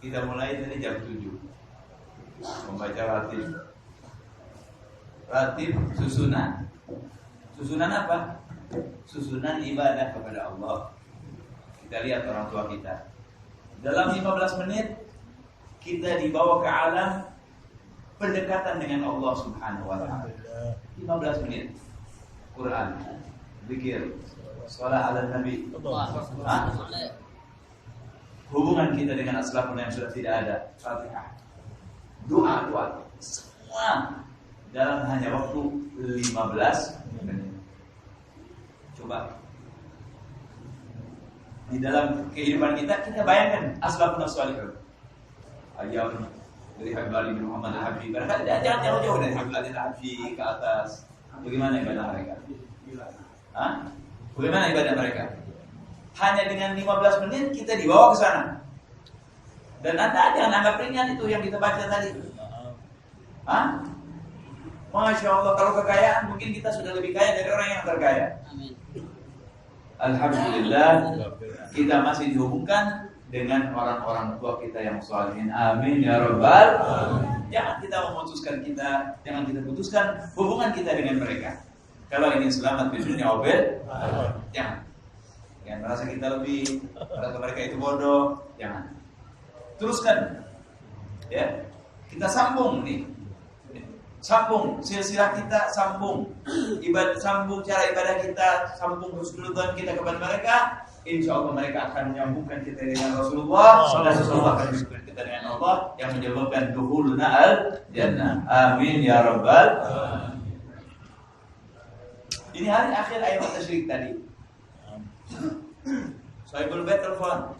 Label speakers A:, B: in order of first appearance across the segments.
A: Kita mulai dari jam 7 membaca ratib. Ratib susunan. Susunan apa? Susunan ibadah kepada Allah. Kita lihat orang tua kita. Dalam 15 menit kita dibawa ke alam pendekatan dengan Allah Subhanahu wa taala. 15 menit. Quran, zikir, salat ala Nabi. Hubungan kita dengan as-salafun yang sudah tidak ada, Fatihah. Doa, semua dalam hanya waktu 15 menit. Coba di dalam kehidupan kita bayangkan as-salafun as-salihun. Ayam dari Habib Ali bin Muhammad al-Habib. Jangan jauh-jauh dari Habib Ali al-Habib ke atas. Bagaimana ibadah mereka? Bagaimana ibadah mereka? Hanya dengan 15 menit kita dibawa ke sana. Dan Anda jangan anggap ringan itu yang kita baca tadi. Masya Allah, kalau kekayaan mungkin kita sudah lebih kaya dari orang yang terkaya. Alhamdulillah kita masih dihubungkan dengan orang-orang tua kita yang salihin. Amin ya rabbal alamin. Jangan kita putuskan hubungan kita dengan mereka. Kalau ingin selamat di dunia jangan merasa kita lebih, merasa mereka itu bodoh, jangan. Teruskan, ya. Kita sambung nih, sambung silsilah kita, sambung cara ibadah kita, sambung husnudzon kita kepada mereka. Insya Allah mereka akan menyambungkan kita dengan Rasulullah, dan Rasulullah akan menyambungkan kita dengan Allah yang menyebabkan dukhuluna al-jannah. Amin ya rabbal alamin. Ini hari akhir ayat tasyrik tadi. Sohibul Bait telepon.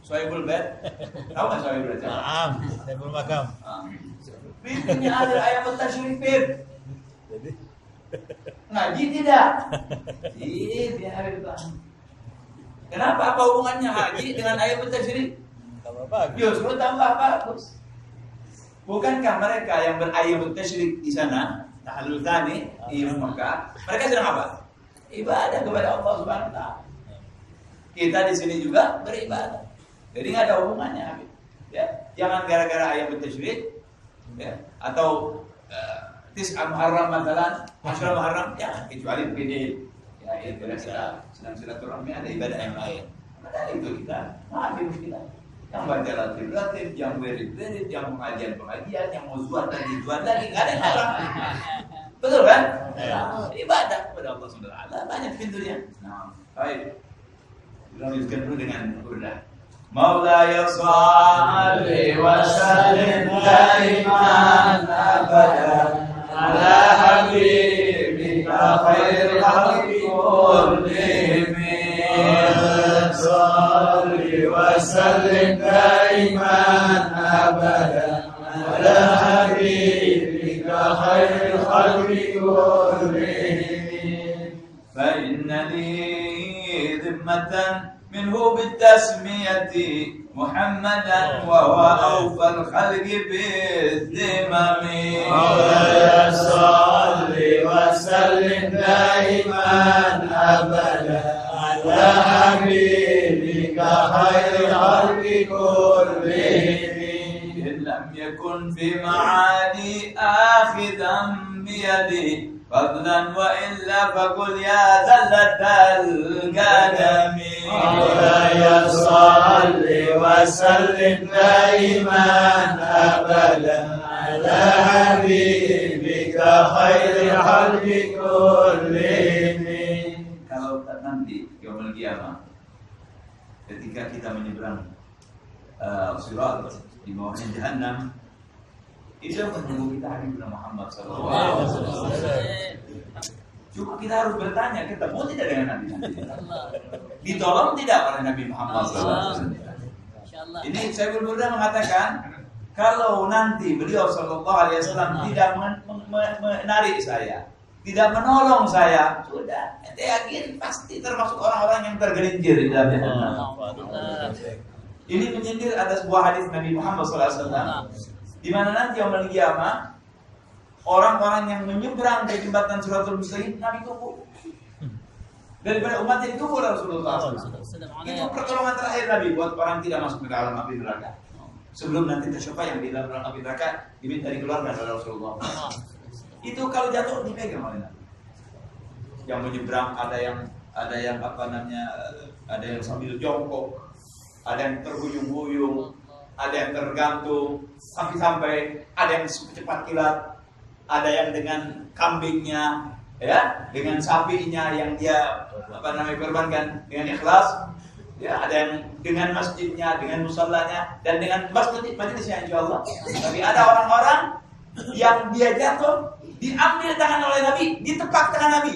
A: Sohibul Bait, tahu nggak Sohibul Bait?
B: Sohibul Makam.
A: Ini akhir ayat tasyrik, Bib. Ngaji tidak? Dia hari itu. Kenapa? Apa hubungannya haji dengan ayat tasyrik?
B: Tambah bagus.
A: Justru tambah bagus. Bukankah mereka yang berayat tasyrik di sana, tahlul tsani di Makkah, mereka sedang apa? Ibadah kepada Allah Subhanahu wa taala. Kita di sini juga beribadah. Jadi nggak ada hubungannya. Ya, jangan gara-gara ayat tasyrik, ya, atau Tis'ah Muharram matalan, Asyura Muharram, ya kecuali begini. Ya, itu kita sedang silaturahmi, ada ibadah yang lain. Maka itu kita maafin kita. Yang baca ratib, yang wirid, yang pengajian, yang mau zuat lagi, nggak ada yang haram. Betul kan? Ibadah kepada Allah Subhanahu wa taala banyak pintunya. Nah, baik. Kita lanjutkan dulu dengan urdah. Maulaya shalli wa sallim daiman abadan ala habibika khairil khalqi kullihim. Shalli wa sallim daiman abadan ala habibika khairil khalqi kullihim. Fa inna li dhimmatan منه بالتسمية محمدا وهو أوفى الخلق بالذمم. مولاي صل وسلم دائما أبدا على حبيبك خير الخلق كلهم. إن لم يكن في معاني آخذا بيدي فضلا وإلا فقل يا زلة القدم. مولاي صل وسلم دائما أبدا على حبيبك خير الخلق كلهم. Kalau nanti yaumul qiyamah ketika kita menyeberang sirat di bawahnya jahannam, itu yang menunggu kita Habibna Muhammad SAW. Cuma kita harus bertanya, ketemu tidak dengan Nabi nanti? Ditolong tidak oleh Nabi Muhammad SAW? Ini Syaikh Burda mengatakan, kalau nanti beliau SAW tidak menarik saya, tidak menolong saya, sudah, ente yakin pasti termasuk orang-orang yang tergelincir di dalam jahannam. Ini menyindir ada sebuah hadis Nabi Muhammad SAW, di mana nanti yaumul qiyamah orang-orang yang menyeberang dari jembatan Siratul Mustaqim, Nabi tunggu. daripada umat yang tunggu Rasulullah SAW. Itu pertolongan terakhir Nabi buat orang tidak masuk ke dalam api neraka. Sebelum nanti tersyafa yang di dalam api neraka diminta dikeluarkan oleh Rasulullah. Itu kalau jatuh dipegang oleh Nabi. Yang menyeberang ada yang apa namanya, ada yang sambil jongkok, ada yang terhuyung-huyung, ada yang tergantung, sampai ada yang secepat kilat, ada yang dengan kambingnya, ya, dengan sapinya yang dia apa namanya korbankan dengan ikhlas, ya, ada yang dengan masjidnya, dengan musallanya, dan dengan majelisnya insyaallah. Tapi ada orang-orang yang dia jatuh, diambil tangan oleh Nabi, ditepak tangan Nabi.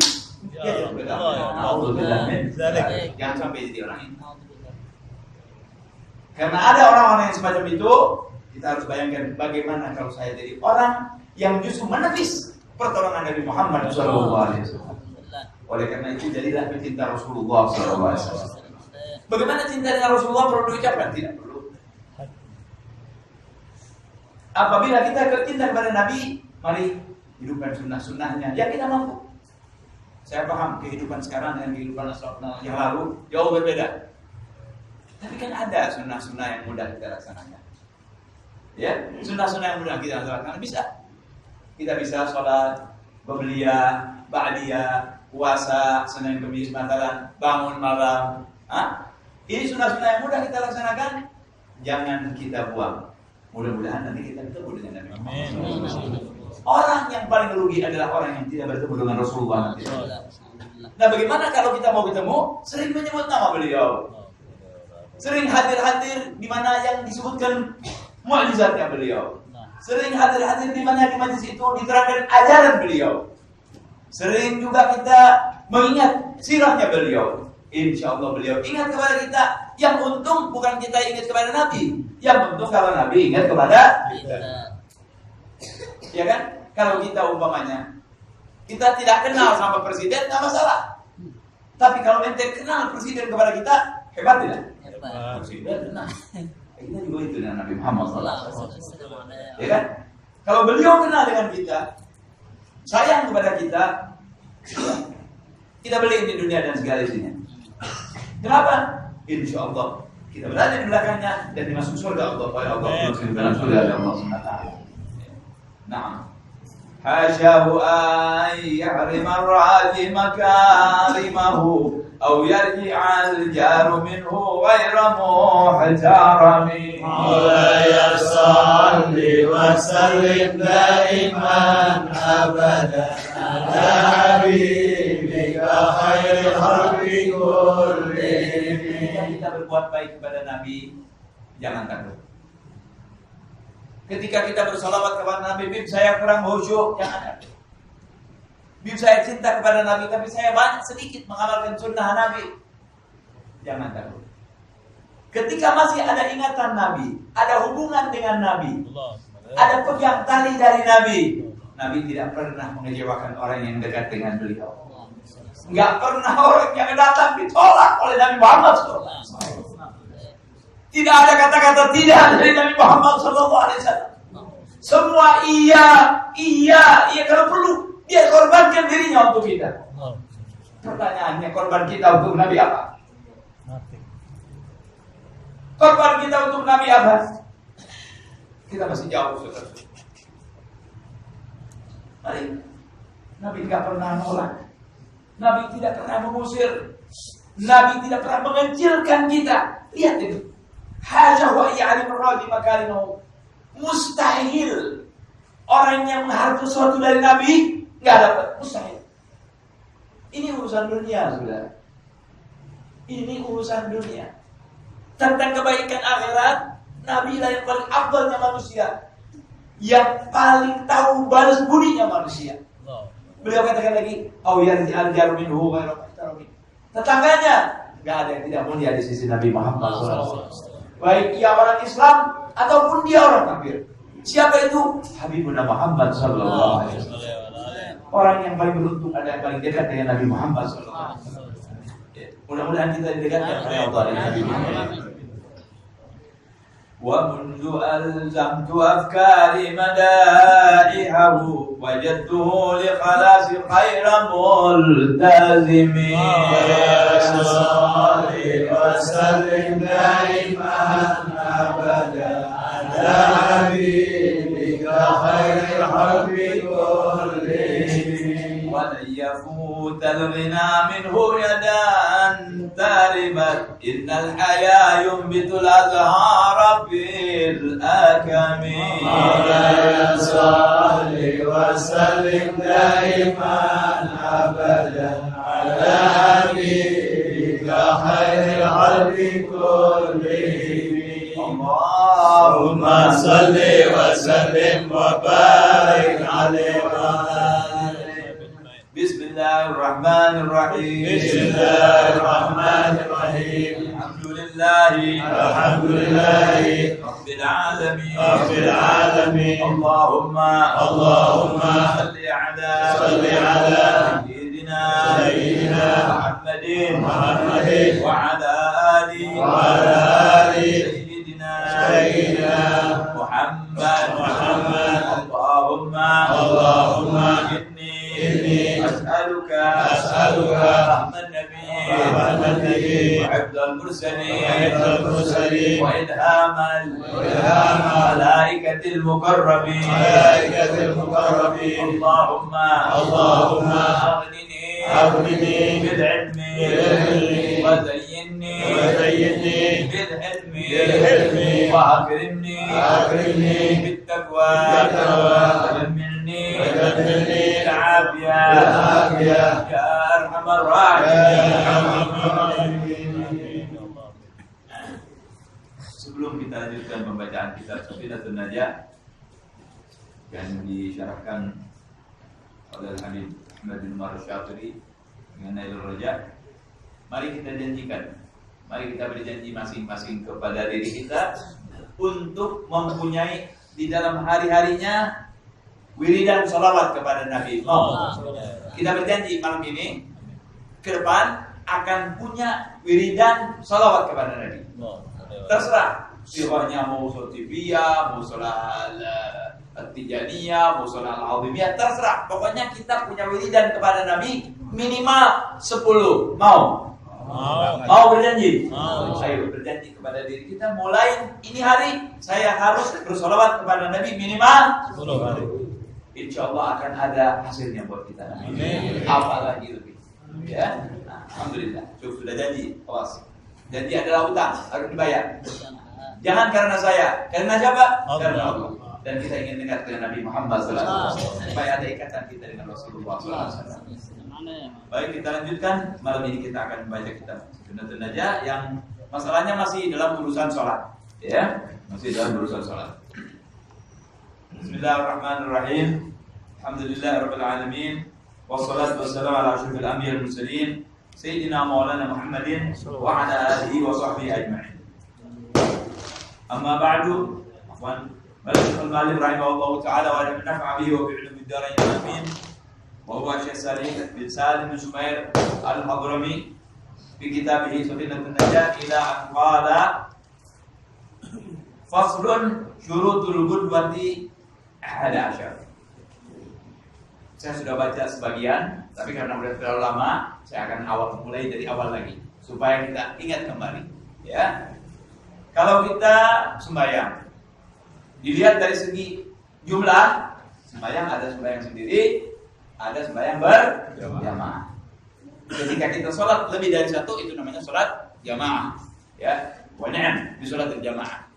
A: Ya, jangan sampai jadi orang ini. Karena ada orang-orang yang semacam itu, kita harus bayangkan bagaimana kalau saya jadi orang yang justru menepis pertolongan Nabi Muhammad SAW. Oleh karena itu jadilah pecinta Rasulullah SAW. Bagaimana cintanya Rasulullah perlu diucapkan? Tidak perlu. Apabila kita cinta kepada Nabi, mari hidupkan sunnah-sunnahnya yang kita mampu. Saya paham kehidupan sekarang dengan kehidupan yang lalu jauh berbeda. Tapi kan ada sunnah-sunnah yang mudah kita laksanakan. Ya, sunnah-sunnah yang mudah kita laksanakan bisa. Kita bisa sholat, bebliyah, ba'diyah, puasa, Senin Kamis matalan, bangun malam. Ini sunnah-sunnah yang mudah kita laksanakan. Jangan kita buang. Mudah-mudahan nanti kita bertemu dengan Nabi Muhammad. Orang yang paling rugi adalah orang yang tidak bertemu dengan Rasulullah nanti. Nah, bagaimana kalau kita mau ketemu, sering menyebut nama beliau, sering hadir-hadir di mana yang disebutkan mukjizatnya beliau, sering hadir-hadir di mana di majlis itu diterangkan ajaran beliau, sering juga kita mengingat sirahnya beliau. Insya Allah beliau ingat kepada kita. Yang untung bukan kita ingat kepada Nabi, yang untung kalau Nabi ingat kepada kita. Ya kan? Kalau kita umpamanya kita tidak kenal sama presiden, nggak masalah. Tapi kalau ente kenal presiden kepada kita, hebat tidak? Hebat. Presiden kenal. Kita juga itu dengan Nabi Muhammad SAW. Ya kan? Kalau beliau kenal dengan kita, sayang kepada kita, kita beli di dunia dan segala isinya. Kenapa? Insya Allah kita berada di belakangnya dan dimasuk surga Allah. Ya Allah, masuk dalam surga Allah SWT. Nah, hasyahu an ya'rima ar-ra'ati makarimahu aw yarji'al jaru minhu ghayra muhtarami.
B: Mawlaya salli wa sallim daiman abada ala habibika khairil khalqi kullihim.
A: Ketika kita berbuat baik kepada Nabi, jangan takut. Ketika kita bersalawat kepada Nabi, bib saya kurang khusyuk, jangan. Bib saya cinta kepada Nabi, tapi saya banyak sedikit mengamalkan sunnah Nabi, jangan takut. Ketika masih ada ingatan Nabi, ada hubungan dengan Nabi, ada pegang tali dari Nabi, Nabi tidak pernah mengecewakan orang yang dekat dengan beliau. Enggak pernah orang yang datang ditolak oleh Nabi Muhammad SAW. Tidak ada kata-kata tidak dari Nabi Muhammad SAW. Semua iya kalau perlu dia korbankan dirinya untuk kita. Pertanyaannya, korban kita untuk Nabi apa? Korban kita untuk Nabi apa? Kita masih jauh, saudara. Mari, Nabi tidak pernah nolak. Nabi tidak pernah mengusir. Nabi tidak pernah mengecilkan kita. Lihat itu. Haja wa ya'rim ar-radi makarimahu. Mustahil orang yang mengharapkan sesuatu dari Nabi enggak dapat, mustahil. Ini urusan dunia, Saudara. Ini urusan dunia. Tentang kebaikan akhirat, Nabi lah yang paling afdalnya manusia, yang paling tahu balas budinya manusia. Beliau katakan lagi, "Au yarji'al jaru minhu ghairu muhtarami." Tetangganya enggak ada yang tidak mulia di sisi Nabi Muhammad SAW. Baik ia orang Islam ataupun dia orang kafir. Siapa itu? Habibuna Muhammad sallallahu alaihi wasallam. Orang yang paling beruntung ada yang paling dekat dengan Nabi Muhammad sallallahu alaihi wasallam. Mudah-mudahan kita dekat dengan Allah dan Nabi Muhammad. ومنذ ألزمت أفكاري مدائحه وجدته لخلاص خير ملتزم
B: صل وسلم دائما أبدا على حبيبك خير الخلق كلهم
A: ولن يفوت الغنى منه يدا تربت إن الحياة ينبت الأزهار في الأكم
B: مولاي صل وسلم دائما أبدا على حبيبك خير الخلق كلهم اللهم صل وسلم وبارك عليه
A: بسم الله الرحمن الرحيم
B: بسم الله الرحمن الرحيم
A: الحمد لله رب العالمين اللهم صل على سيدنا محمد وعلى آله سيدنا محمد اللهم إني أسألك رحم النبي وحفظ المرسلين وإلهام الملائكة المقربين اللهم أغنني بالعلم وزينني بالحلم وأكرمني بالتقوى وجملني بالعافية يا أرحم الراحمين. Sebelum kita lanjutkan pembacaan kitab Safinatul Najah yang disyarahkan oleh Habib Ahmad bin Umar Syafiri dengan Nailul Raja, mari kita berjanji masing-masing kepada diri kita untuk mempunyai di dalam hari-harinya wiridan sholawat kepada Nabi. Kita berjanji malam ini ke depan akan punya wiridan sholawat kepada Nabi. Terserah sirahnya mau sotibiyah, mau sholat Tijaniyah, mau sholat al-azimiyah, terserah. Pokoknya kita punya wiridan kepada Nabi minimal 10. Mau berjanji? Ayo berjanji kepada diri kita, mulai ini hari saya harus bersolawat kepada Nabi minimal 10 hari. Insya Allah akan ada hasilnya buat kita. Amin. Apalagi lebih. Ya, alhamdulillah. Sudah janji. Awas. Janji adalah utang, harus dibayar. Jangan karena saya, karena siapa? Karena Allah. Dan kita ingin dekat dengan Nabi Muhammad SAW, supaya ada ikatan kita dengan Rasulullah SAW. Baik, kita lanjutkan. Malam ini kita akan membaca kitab Safinatul Najah yang masalahnya masih dalam urusan sholat. Ya, masih dalam urusan sholat. Bismillahirrahmanirrahim. Alhamdulillahirabbil alamin. Wassalatu wassalamu ala asyrofil anbiya'il mursalin sayyidina maulana Muhammadin wa ala alihi wa sahbihi ajma'in. Amma ba'du. Afwan. Balik al-Malik rahimahullahu ta'ala wa naf'a bihi wa bi'ilmi ad-darain amin. Wa huwa Syekh bin Salim bin Sumair al-Hadrami fi kitabih Safinatul Najah ila an qala faslun syurutul qudwati 11. Saya sudah baca sebagian, tapi karena sudah terlalu lama, saya akan mulai dari awal lagi supaya kita ingat kembali. Ya, kalau kita sembahyang, dilihat dari segi jumlah sembahyang, ada sembahyang sendiri, ada sembahyang berjamaah. Ketika kita sholat lebih dari satu, itu namanya sholat jamaah. Ya, banyak di sholat berjamaah.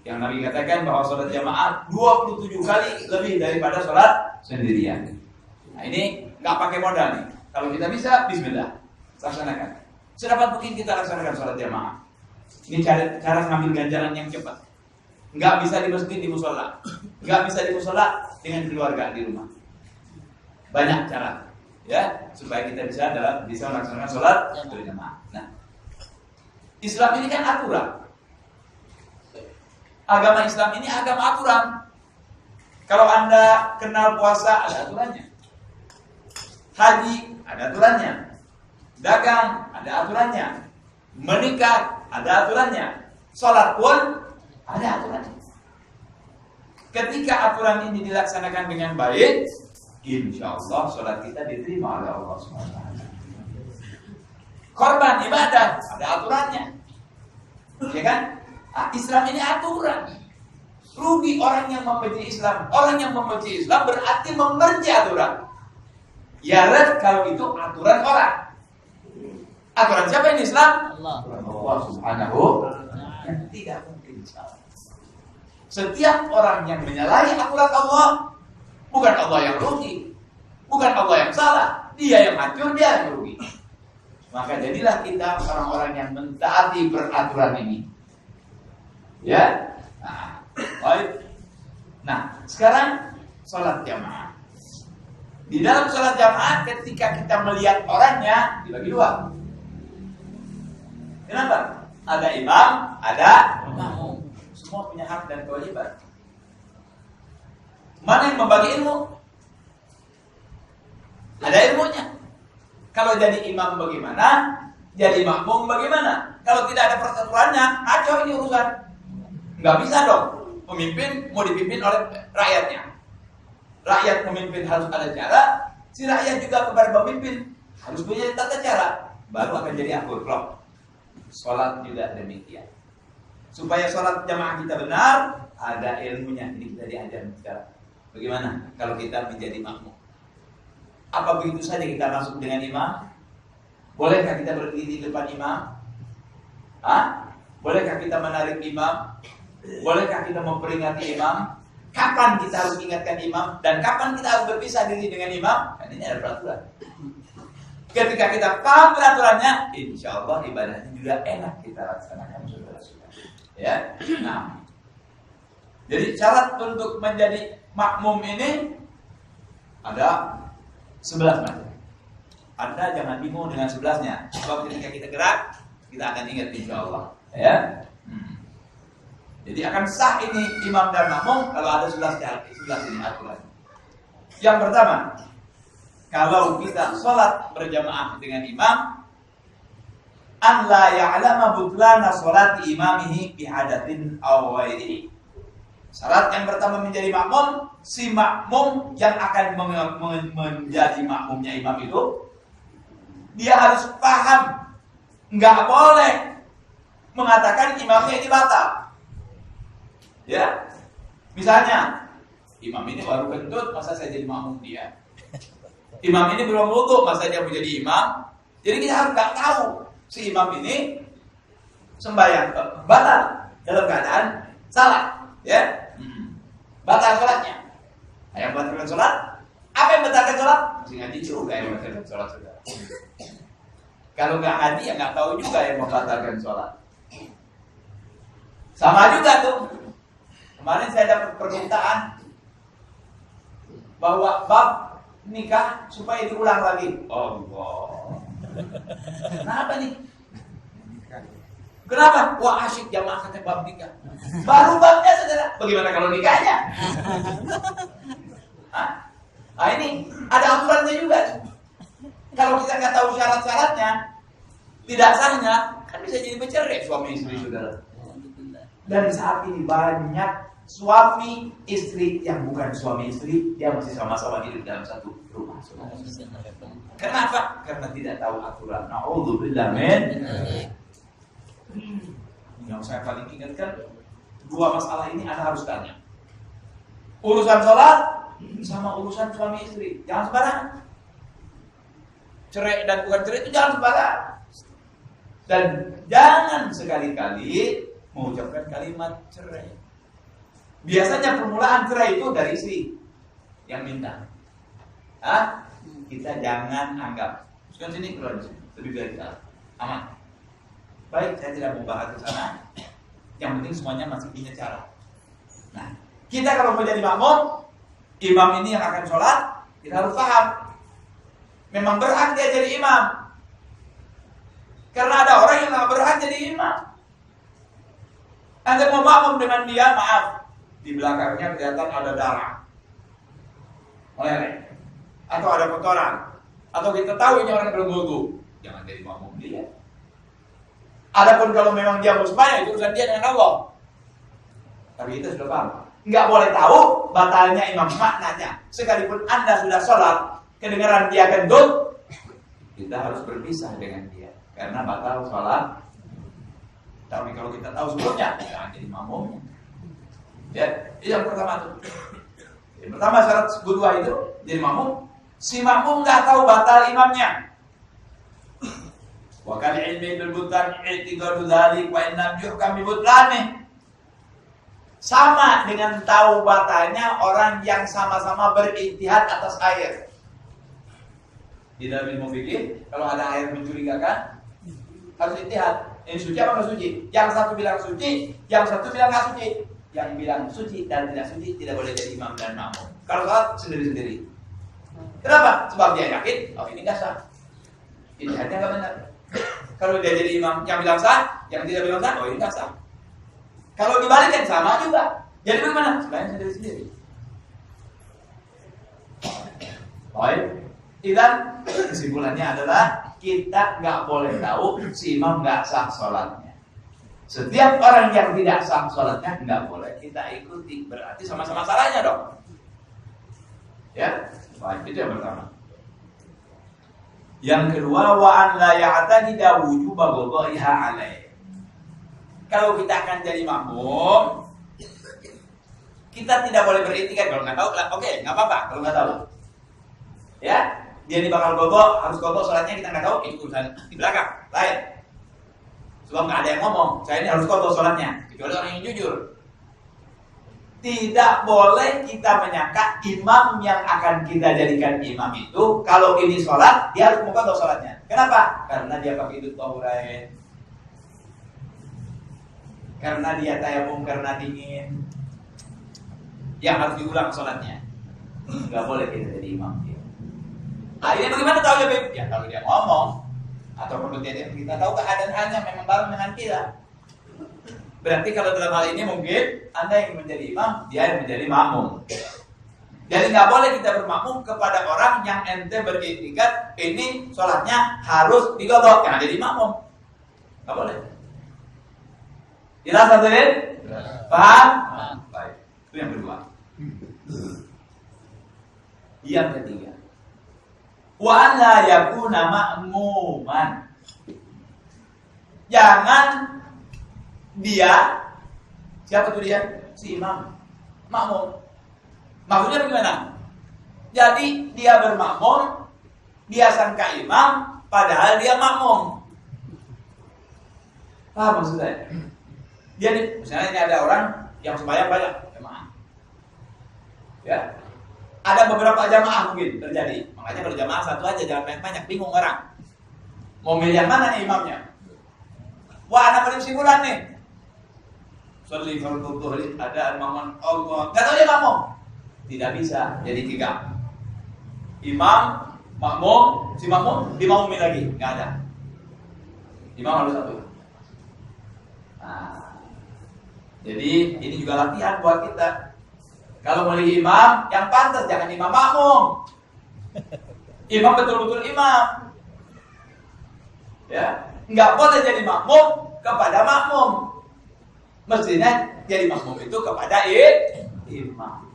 A: Yang Nabi katakan bahwa sholat jamaah 27 kali lebih daripada sholat sendirian. Nah ini nggak pakai modal nih. Kalau kita bisa, bismillah, laksanakan. Sedapat mungkin kita laksanakan sholat jamaah. Ini cara ngambil ganjaran yang cepat. Nggak bisa di masjid, di musola. Nggak bisa di musola dengan keluarga di rumah. Banyak cara, ya, supaya kita bisa melaksanakan sholat berjamaah. Nah, Islam ini kan aturan. Agama Islam ini agama aturan. Kalau Anda kenal puasa, ada aturannya. Haji, ada aturannya. Dagang, ada aturannya. Menikah, ada aturannya. Sholat pun Ada aturannya. Ketika aturan ini dilaksanakan dengan baik, insya Allah sholat kita diterima oleh Allah SWT. Korban ibadah ada aturannya, ya kan? Islam ini aturan. Rugi orang yang membenci Islam. Orang yang membenci Islam berarti membenci aturan. Ya kalau itu aturan orang. Aturan siapa ini Islam? Allah Subhanahu yang tidak mungkin salah. Setiap orang yang menyalahi aturan Allah, bukan Allah yang rugi, bukan Allah yang salah, dia yang hancur, dia yang rugi. Maka jadilah kita orang-orang yang mentaati peraturan ini. Ya. Baik. Nah, sekarang sholat jamaah. Di dalam sholat jamaah, ketika kita melihat orangnya dibagi dua. Kenapa? Ada imam, ada makmum. Semua punya hak dan kewajiban. Mana yang membagi ilmu? Ada ilmunya. Kalau jadi imam bagaimana? Jadi makmum bagaimana? Kalau tidak ada peraturannya, kacau ini urusan. Nggak bisa dong. Pemimpin mau dipimpin oleh rakyatnya. Rakyat pemimpin harus ada cara. Si rakyat juga kepada pemimpin harus punya tata cara. Baru akan jadi akur klop. Sholat juga demikian. Supaya sholat jamaah kita benar, ada ilmunya. Ini kita diajarkan sekarang. Bagaimana kalau kita menjadi makmum? Apa begitu saja kita masuk dengan imam? Bolehkah kita berdiri di depan imam? Bolehkah kita menarik imam? Bolehkah kita memperingati imam? Kapan kita harus ingatkan imam? Dan kapan kita harus berpisah diri dengan imam? Kan ini ada peraturan. Ketika kita paham peraturannya, insya Allah ibadahnya juga enak kita laksanakan. Ya, nah, jadi syarat untuk menjadi makmum ini ada 11 macam. Anda jangan bingung dengan 11-nya. Sebab ketika kita gerak, kita akan ingat insya Allah. Ya. Jadi akan sah ini imam dan makmum kalau ada 11 ini aturan. Yang pertama, kalau kita sholat berjamaah dengan imam, an la ya'lama butlana sholati imamihi bihadatin aw ghairihi. Syarat yang pertama menjadi makmum, si makmum yang akan menjadi makmumnya imam itu, dia harus paham, nggak boleh mengatakan imamnya ini batal. Ya, misalnya imam ini baru kentut, masa saya jadi makmum dia? Imam ini belum wudu, masa dia menjadi imam? Jadi kita harus nggak tahu si imam ini sembahyang batal dalam keadaan salah, ya, batal sholatnya. Yang batalkan sholat, apa yang batalkan sholat? Masih ngaji juga yang batalkan sholat sudah. Kalau nggak ngaji ya nggak tahu juga yang membatalkan sholat. Sama juga tuh. Kemarin saya dapat permintaan bahwa bab nikah supaya diulang lagi. Allah. Kenapa nih? Kenapa? Wah asyik jamaah kata bab nikah. Baru babnya saudara. Bagaimana kalau nikahnya? Nah ini ada aturannya juga. Kalau kita nggak tahu syarat-syaratnya, tidak sahnya, kan bisa jadi bercerai suami istri saudara. Dan saat ini banyak suami istri yang bukan suami istri, dia masih sama-sama hidup dalam satu rumah. Kenapa? Karena tidak tahu aturan. Na'udzubillah min. Yang saya paling ingatkan, dua masalah ini Anda harus tanya. Urusan sholat sama urusan suami istri, jangan sembarangan. Cerai dan bukan cerai itu jangan sembarangan. Dan jangan sekali-kali mengucapkan kalimat cerai. Biasanya permulaan cerai itu dari istri yang minta. Kita jangan anggap. Sekarang sini keluar di sini, lebih baik kita aman. Baik, saya tidak mau bahas ke sana. Yang penting semuanya masih punya cara. Nah, kita kalau mau jadi makmum, imam ini yang akan sholat, kita harus paham. Memang berhak dia jadi imam. Karena ada orang yang nggak berhak jadi imam. Anda mau makmum dengan dia, maaf, di belakangnya kelihatan ada darah, meleleh, atau ada kotoran, atau kita tahu ini orang berwudu, jangan jadi makmum dia. Adapun kalau memang dia mau sembahyang, itu urusan dia dengan Allah. Tapi kita sudah paham. Nggak boleh tahu batalnya imam maknanya. Sekalipun Anda sudah sholat, kedengaran dia gendut, kita harus berpisah dengan dia. Karena batal sholat. Tapi kalau kita tahu sebelumnya, jangan jadi makmumnya. Ya, itu yang pertama tuh. Yang pertama syarat kedua itu jadi makmum. Si makmum nggak tahu batal imamnya. Wa kal ilmi bil butan i'tiqadu dzalik wa inna yuhkam bi butlani. Sama dengan tahu batalnya orang yang sama-sama berijtihad atas air. Di dalam ilmu fikih, kalau ada air mencurigakan, harus ijtihad. Ini suci apa nggak suci? Yang satu bilang suci, yang satu bilang nggak suci. Yang bilang suci dan tidak suci tidak boleh jadi imam dan makmum. Kalau sholat sendiri-sendiri. Kenapa? Sebab dia yakin, oh ini nggak sah. Ijtihadnya nggak benar. Kalau dia jadi imam, yang bilang sah, yang tidak bilang sah, oh ini nggak sah. Kalau dibalikkan sama juga. Jadi bagaimana? Sebenarnya sendiri-sendiri. Baik. Dan kesimpulannya adalah kita nggak boleh tahu si imam nggak sah sholatnya. Setiap orang yang tidak sah sholatnya nggak boleh kita ikuti. Berarti sama-sama salahnya dong. Ya, baik, itu yang pertama. Yang kedua, wa an la ya'taqida wujuba qada'iha alaih. Kalau kita akan jadi makmum, kita tidak boleh beriktikad. Kalau nggak tahu, oke, nggak apa-apa. Kalau nggak tahu, ya, dia ini bakal godok, harus godok sholatnya kita nggak tahu, itu urusan di belakang, lain. Sebab nggak ada yang ngomong, saya ini harus godok sholatnya, kecuali orang yang jujur. Tidak boleh kita menyangka imam yang akan kita jadikan imam itu, kalau ini sholat, dia harus godok sholatnya. Kenapa? Karena dia pakai idut tawurain. Karena dia tayamum karena dingin, yang harus diulang sholatnya. Nggak boleh kita jadi imam. Akhirnya bagaimana tahu ya Beb? Ya kalau dia ngomong atau perlu kita tahu keadaannya memang bareng dengan kita. Berarti kalau dalam hal ini mungkin Anda yang menjadi imam, dia yang menjadi makmum. Jadi nggak boleh kita bermakmum kepada orang yang ente beriktikad ini sholatnya harus digodok karena jadi makmum. Nggak boleh. Jelas hadirin? Paham? Baik. Itu yang kedua. Yang ketiga, wa an la yakuna ma'muman. Jangan dia, siapa tuh dia? Si imam, makmum. Maksudnya bagaimana? Jadi dia bermakmum, dia sangka imam, padahal dia makmum. Paham maksudnya? Dia nih, misalnya ini ada orang yang sembahyang banyak jamaah, ya, ada beberapa jamaah mungkin terjadi. Makanya kalau jamaah satu aja jangan banyak-banyak, bingung orang mau milih yang mana nih imamnya. Wah, anak paling simpulan nih, sholli fardhu dhuhri ada imam Allah, nggak tahu dia makmum, tidak bisa jadi tiga, imam, makmum, si makmum dimakmumin lagi, nggak ada. Imam harus satu. Nah, jadi ini juga latihan buat kita. Kalau milih imam, yang pantas jangan imam makmum. Imam betul-betul imam. Ya, nggak boleh jadi makmum kepada makmum. Mestinya jadi makmum itu kepada imam.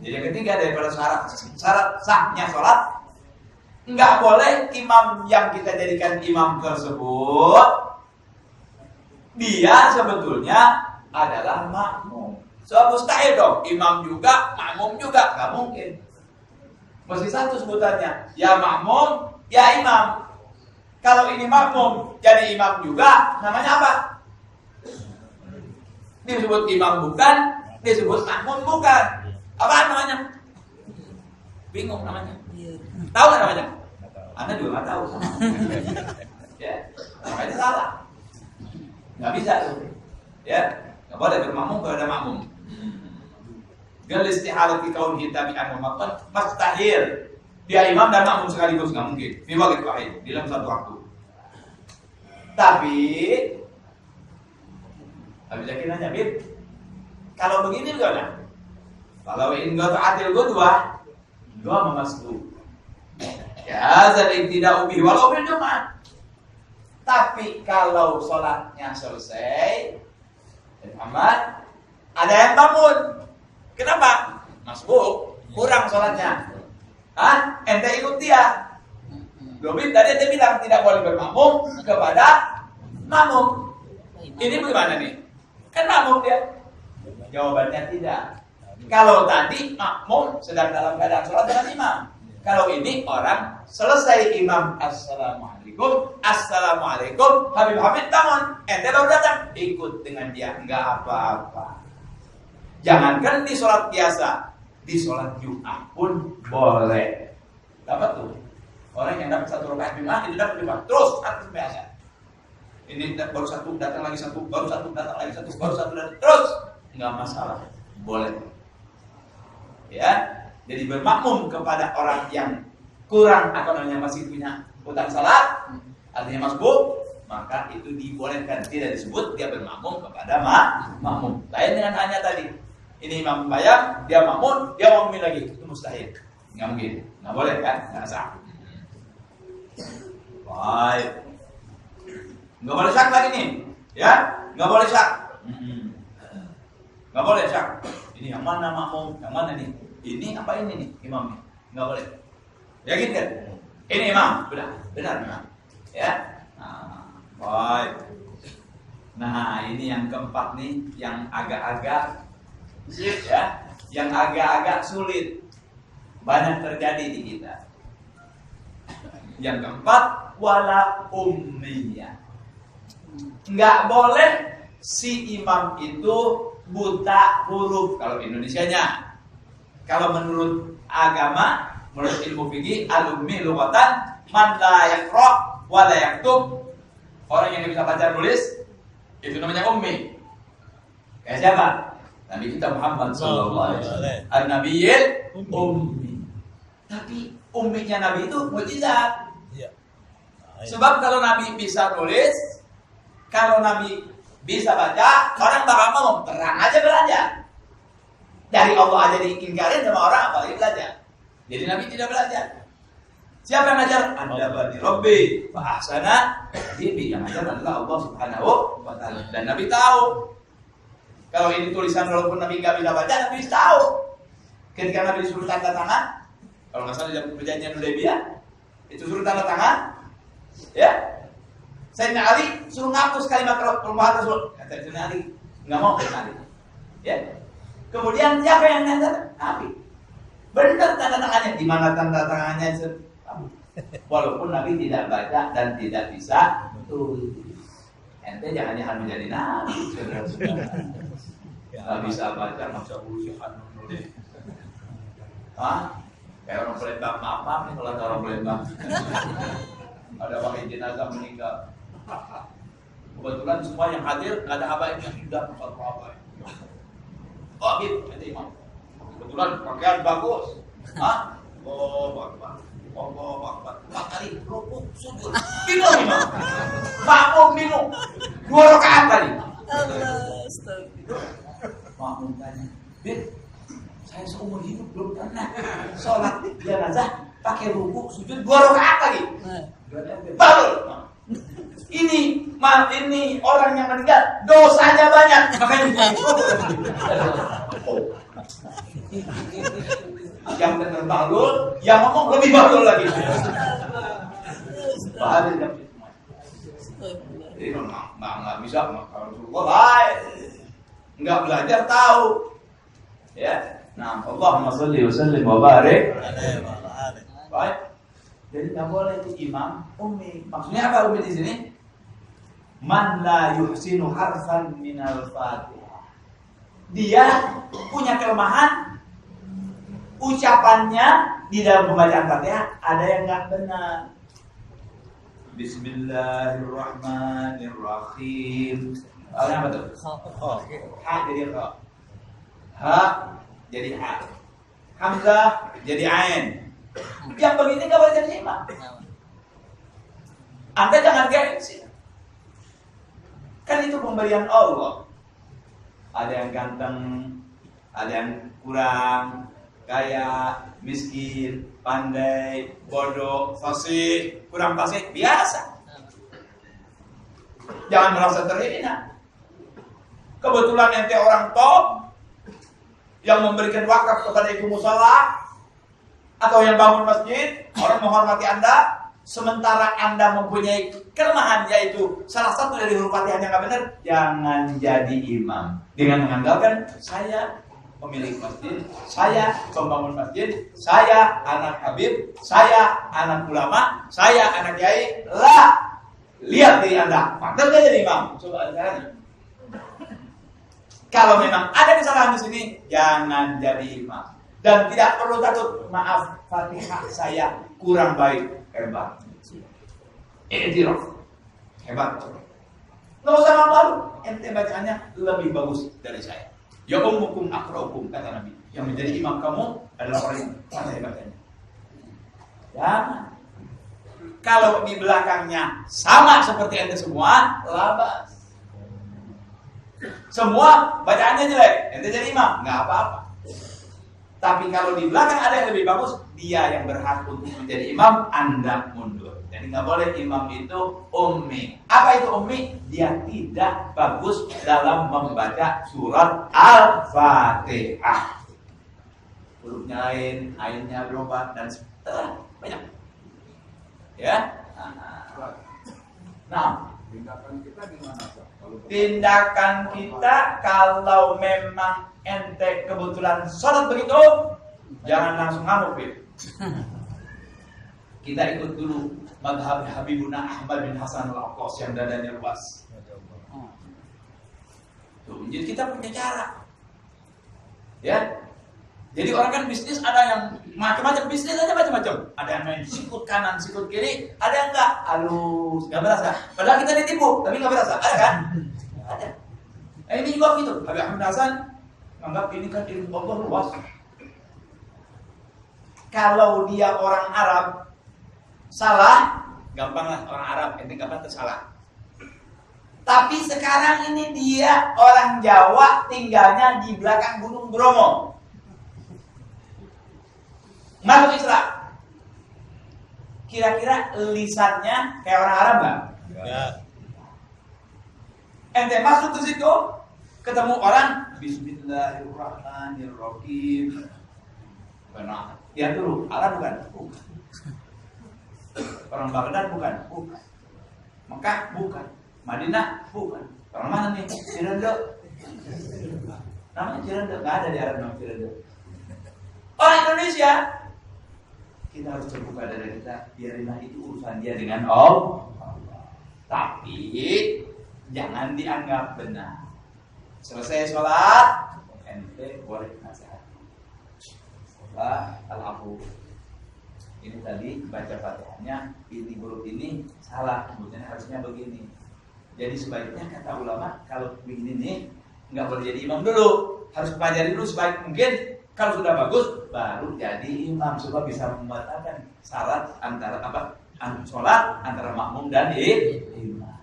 A: Jadi yang ketiga daripada syarat sahnya sholat, nggak boleh imam yang kita jadikan imam tersebut dia sebetulnya adalah makmum. So mustahil dong, imam juga, makmum juga, nggak mungkin. Mesti satu sebutannya, ya makmum, ya imam. Kalau ini makmum, jadi imam juga, namanya apa? Disebut imam bukan, disebut makmum bukan. Apa namanya? Bingung namanya. Tahu nggak namanya? Anda juga nggak tahu. Ya, namanya salah. Nggak bisa tuh. Ya, nggak boleh bermakmum kepada makmum. Gal istihalati kaunihi tabi'an wa maqtan mustahil. Dia imam dan makmum sekaligus, nggak mungkin. Fi waqt wahid, dalam satu waktu. Tapi Habis lagi nanya, Bib, kalau begini gimana? Kalau enggak ta'atil gudwah, dua memasku. Ya, jadi tidak ubi walau bil Jumat. Tapi kalau sholatnya selesai, Muhammad, ada Ada yang bangun. Kenapa? Masbuk, kurang sholatnya. Ente ikut dia. Dobit tadi ente bilang tidak boleh bermakmum kepada makmum. Ini bagaimana nih? Kan makmum dia. Jawabannya tidak. Kalau tadi makmum sedang dalam keadaan sholat dengan imam. Kalau ini orang selesai imam assalamualaikum, assalamualaikum, Habib bangun, ente baru datang, ikut dengan dia, enggak apa-apa. Jangankan di sholat biasa, di sholat Jumat pun boleh. Dapat tuh orang yang dapat 1 rakaat Jumat itu dapat Jumat terus atas biasa. Ini baru 1 datang lagi 1, baru 1 datang lagi 1, baru 1 datang terus, enggak masalah, boleh. Ya. Jadi bermakmum kepada orang yang kurang namanya masih punya utang salat, artinya masbuk, maka itu dibolehkan, tidak disebut dia bermakmum kepada makmum. Lain dengan hanya tadi, ini imam bayang, dia makmum, dia makmumin lagi, itu mustahil, nggak mungkin, nggak boleh kan, nggak sah. Baik, nggak boleh syak lagi nih, ya, nggak boleh syak, nggak boleh syak. Ini yang mana makmum, yang mana nih? Ini apa ini nih imamnya? Nggak boleh. Ya gitu kan? Ini imam, benar imam. Ya. Baik. Nah, ini yang keempat nih, yang agak-agak sulit ya, yang agak-agak sulit. Banyak terjadi di kita. Yang keempat, wala ummiyah. Nggak boleh si imam itu buta huruf kalau Indonesianya. Kalau menurut agama, menurut ilmu fikih, al-ummi lughatan man la yaqra wa la yaktub. Orang yang bisa baca tulis itu namanya ummi. Kayak siapa? Nabi kita Muhammad sallallahu alaihi wasallam. An-nabiyil ummi. Tapi umminya Nabi itu mukjizat. Sebab kalau Nabi bisa tulis, kalau Nabi bisa baca, orang bakal ngomong, terang aja belajar. Dari Allah aja diingkarin sama orang, apalagi belajar. Jadi Nabi tidak belajar. Siapa yang ngajar? Anda Rabbi fa ahsana tadbibi. Yang ngajar adalah Allah Subhanahu wa taala. Dan Nabi tahu. Kalau ini tulisan walaupun Nabi nggak bisa baca, Nabi tahu. Ketika Nabi disuruh tanda tangan, kalau nggak salah dalam perjanjian Hudaybiyah, itu suruh tanda tangan, ya. Sayyidina Ali suruh ngapus kalimat perumpamaan Rasul. Kata Sayyidina Ali, nggak mau Sayyidina Ali. Ya. Kemudian siapa yang nanda? Nabi. Benar tanda tangannya. Di mana tanda tangannya? Walaupun Nabi tidak baca dan tidak bisa tulis. Ente jangan menjadi Nabi. Nggak bisa baca, masa urusan nulis. Kayak orang Palembang, maaf nih kalau ada orang Palembang. Ada pakai jenazah meninggal. Kebetulan semua yang hadir nggak ada habaib yang sudah satu habaib. Oh gitu, nanti imam. Kebetulan pakaian bagus. Oh Akbar. Allah Akbar. 4 kali rukuk sujud. Bingung imam. Makmum bingung. 2 rakaat kali. Astagfirullah. Makmum tanya, "Bin, saya seumur hidup belum pernah sholat jenazah pakai rukuk sujud 2 rakaat lagi." Baru. Ini orang yang meninggal dosanya banyak, makanya yang benar balul, yang ngomong lebih balul lagi. Baru jam itu nggak bisa kalau Rasulullah baik, nggak belajar tahu, ya. Nah, Allahumma sholli wa sallim wa barik. Baik. Jadi nggak boleh itu imam ummi. Maksudnya apa ummi di sini? Man la yuhsinu harfan minal Fatihah. Dia punya kelemahan ucapannya di dalam pembacaan Fatihah ada yang nggak benar. Bismillahirrahmanirrahim. Apa tuh? Ha jadi ra. Ha jadi ha. Hamzah jadi ain. Yang begini nggak boleh jadi imam. Anda jangan gengsi. Kan itu pemberian Allah. Ada yang ganteng, ada yang kurang, kaya, miskin, pandai, bodoh, fasih, kurang fasih, biasa. Jangan merasa terhina. Kebetulan ente orang top, yang memberikan wakaf kepada ibu musola, atau yang bangun masjid, orang menghormati Anda, sementara Anda mempunyai kelemahan, yaitu salah satu dari huruf Fatihah yang nggak benar, jangan jadi imam dengan mengandalkan saya pemilik masjid, saya pembangun masjid, saya anak habib, saya anak ulama, saya anak kiai. Lah, lihat diri Anda, pantas nggak jadi imam? Coba caranya. Kalau memang ada kesalahan di sini, jangan jadi imam. Dan tidak perlu takut, maaf, Fatihah saya kurang baik, hebat. I'tiraf, hebat. Nggak usah malu, ente bacaannya lebih bagus dari saya. Ya ummukum akraukum, kata Nabi. Yang menjadi imam kamu adalah orang yang pandai bacanya. Jangan. Kalau di belakangnya sama seperti ente semua, labas. Semua bacaannya jelek, ente jadi imam, nggak apa-apa. Tapi kalau di belakang ada yang lebih bagus, dia yang berhak untuk menjadi imam, Anda mundur. Jadi nggak boleh imam itu ummi. Apa itu ummi? Dia tidak bagus dalam membaca surat Al-Fatihah. Hurufnya lain, ainnya berubah dan banyak. Ya. Nah,
B: Tindakan kita gimana, Pak?
A: tindakan kita kalau memang ente kebetulan sholat begitu, jangan langsung ngamuk, Bib. Kita ikut dulu madhab Habibuna Ahmad bin Hasan al-Aqas yang dadanya luas. Tuh, jadi kita punya cara. Ya. Jadi orang kan bisnis ada yang macam-macam, bisnis aja macam-macam. Ada yang main sikut kanan, sikut kiri, ada yang enggak halus, enggak berasa. Padahal kita ditipu, tapi enggak berasa. Ada kan? Ada. Nah, ini juga gitu. Habib Ahmad Hasan menganggap ini kan ilmu Allah luas. Kalau dia orang Arab salah, gampang lah orang Arab, ini gampang tersalah. Tapi sekarang ini dia orang Jawa, tinggalnya di belakang Gunung Bromo. Masuk Islam. Kira-kira lisannya kayak orang Arab nggak?
B: Enggak.
A: Ente masuk ke situ, ketemu orang, Bismillahirrahmanirrahim. Benar. Dia dulu, Arab bukan? Bukan. Orang Baghdad bukan? Bukan. Mekah bukan. Madinah bukan. Orang mana nih? Cirende. Namanya Cirende, nggak ada di Arab namanya Cirende. Orang Indonesia, kita harus terbuka dada kita, biarinlah itu urusan dia dengan Allah. Tapi jangan dianggap benar. Selesai sholat, ente boleh nasihat. Al-Afu. Ini tadi baca Fatihahnya, ini huruf ini salah, kemudian harusnya begini. Jadi sebaiknya kata ulama, kalau begini nih nggak boleh jadi imam dulu, harus pelajari dulu sebaik mungkin. Kalau sudah bagus, baru jadi imam supaya bisa membatalkan syarat antara sholat antara makmum dan imam.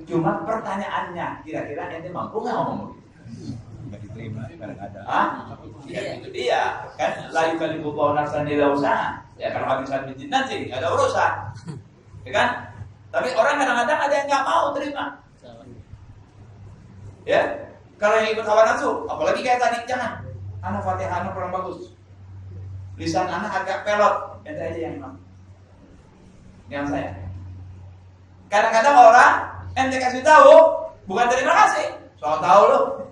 A: Cuma pertanyaannya, kira-kira ente mampu nggak ngomong begitu?
B: Nggak diterima, kadang ada.
A: Ya itu dia. Kan la yukallifullahu nafsan illa wus'aha. Ya kalau habis bikin nanti nggak ada urusan. Ya kan? Tapi orang kadang-kadang ada yang nggak mau terima. Ya, kalau yang ikut hawa nafsu, apalagi kayak tadi, jangan. Anak Fatihah anak kurang bagus. Lisan anak agak pelot, ente aja yang imam. Yang saya. Kadang-kadang orang ente kasih tahu, bukan terima kasih. Soal tahu lo.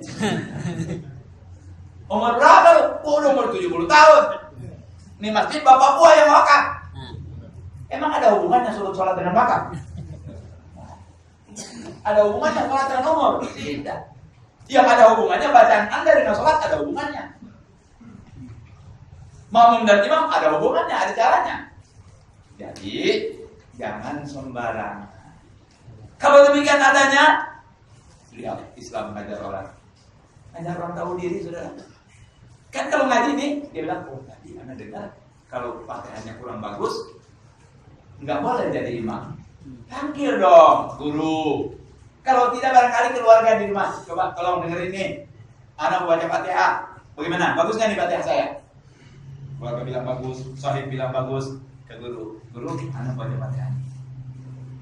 A: Umur berapa lo? Umur 70 tahun. Ini masjid bapak gua yang wakaf. Emang ada hubungannya sholat dengan wakaf? Ada hubungannya sholat dengan umur? Tidak. Yang ada hubungannya bacaan Anda dengan sholat ada hubungannya. Makmum dan imam ada hubungannya, ada caranya. Jadi jangan sembarangan. Kalau demikian adanya, lihat Islam ngajar orang. Ngajar orang tahu diri, saudara. Kan kalau ngaji nih, dia bilang, oh tadi Anda dengar kalau Fatihahnya kurang bagus, nggak boleh jadi imam. Panggil dong guru. Kalau tidak barangkali keluarga di rumah, coba tolong dengerin nih. Anak baca Fatihah, bagaimana? Bagus nggak nih Fatihah saya? Keluarga bilang bagus, sahib bilang bagus ke guru. Guru, anak baca Fatihah.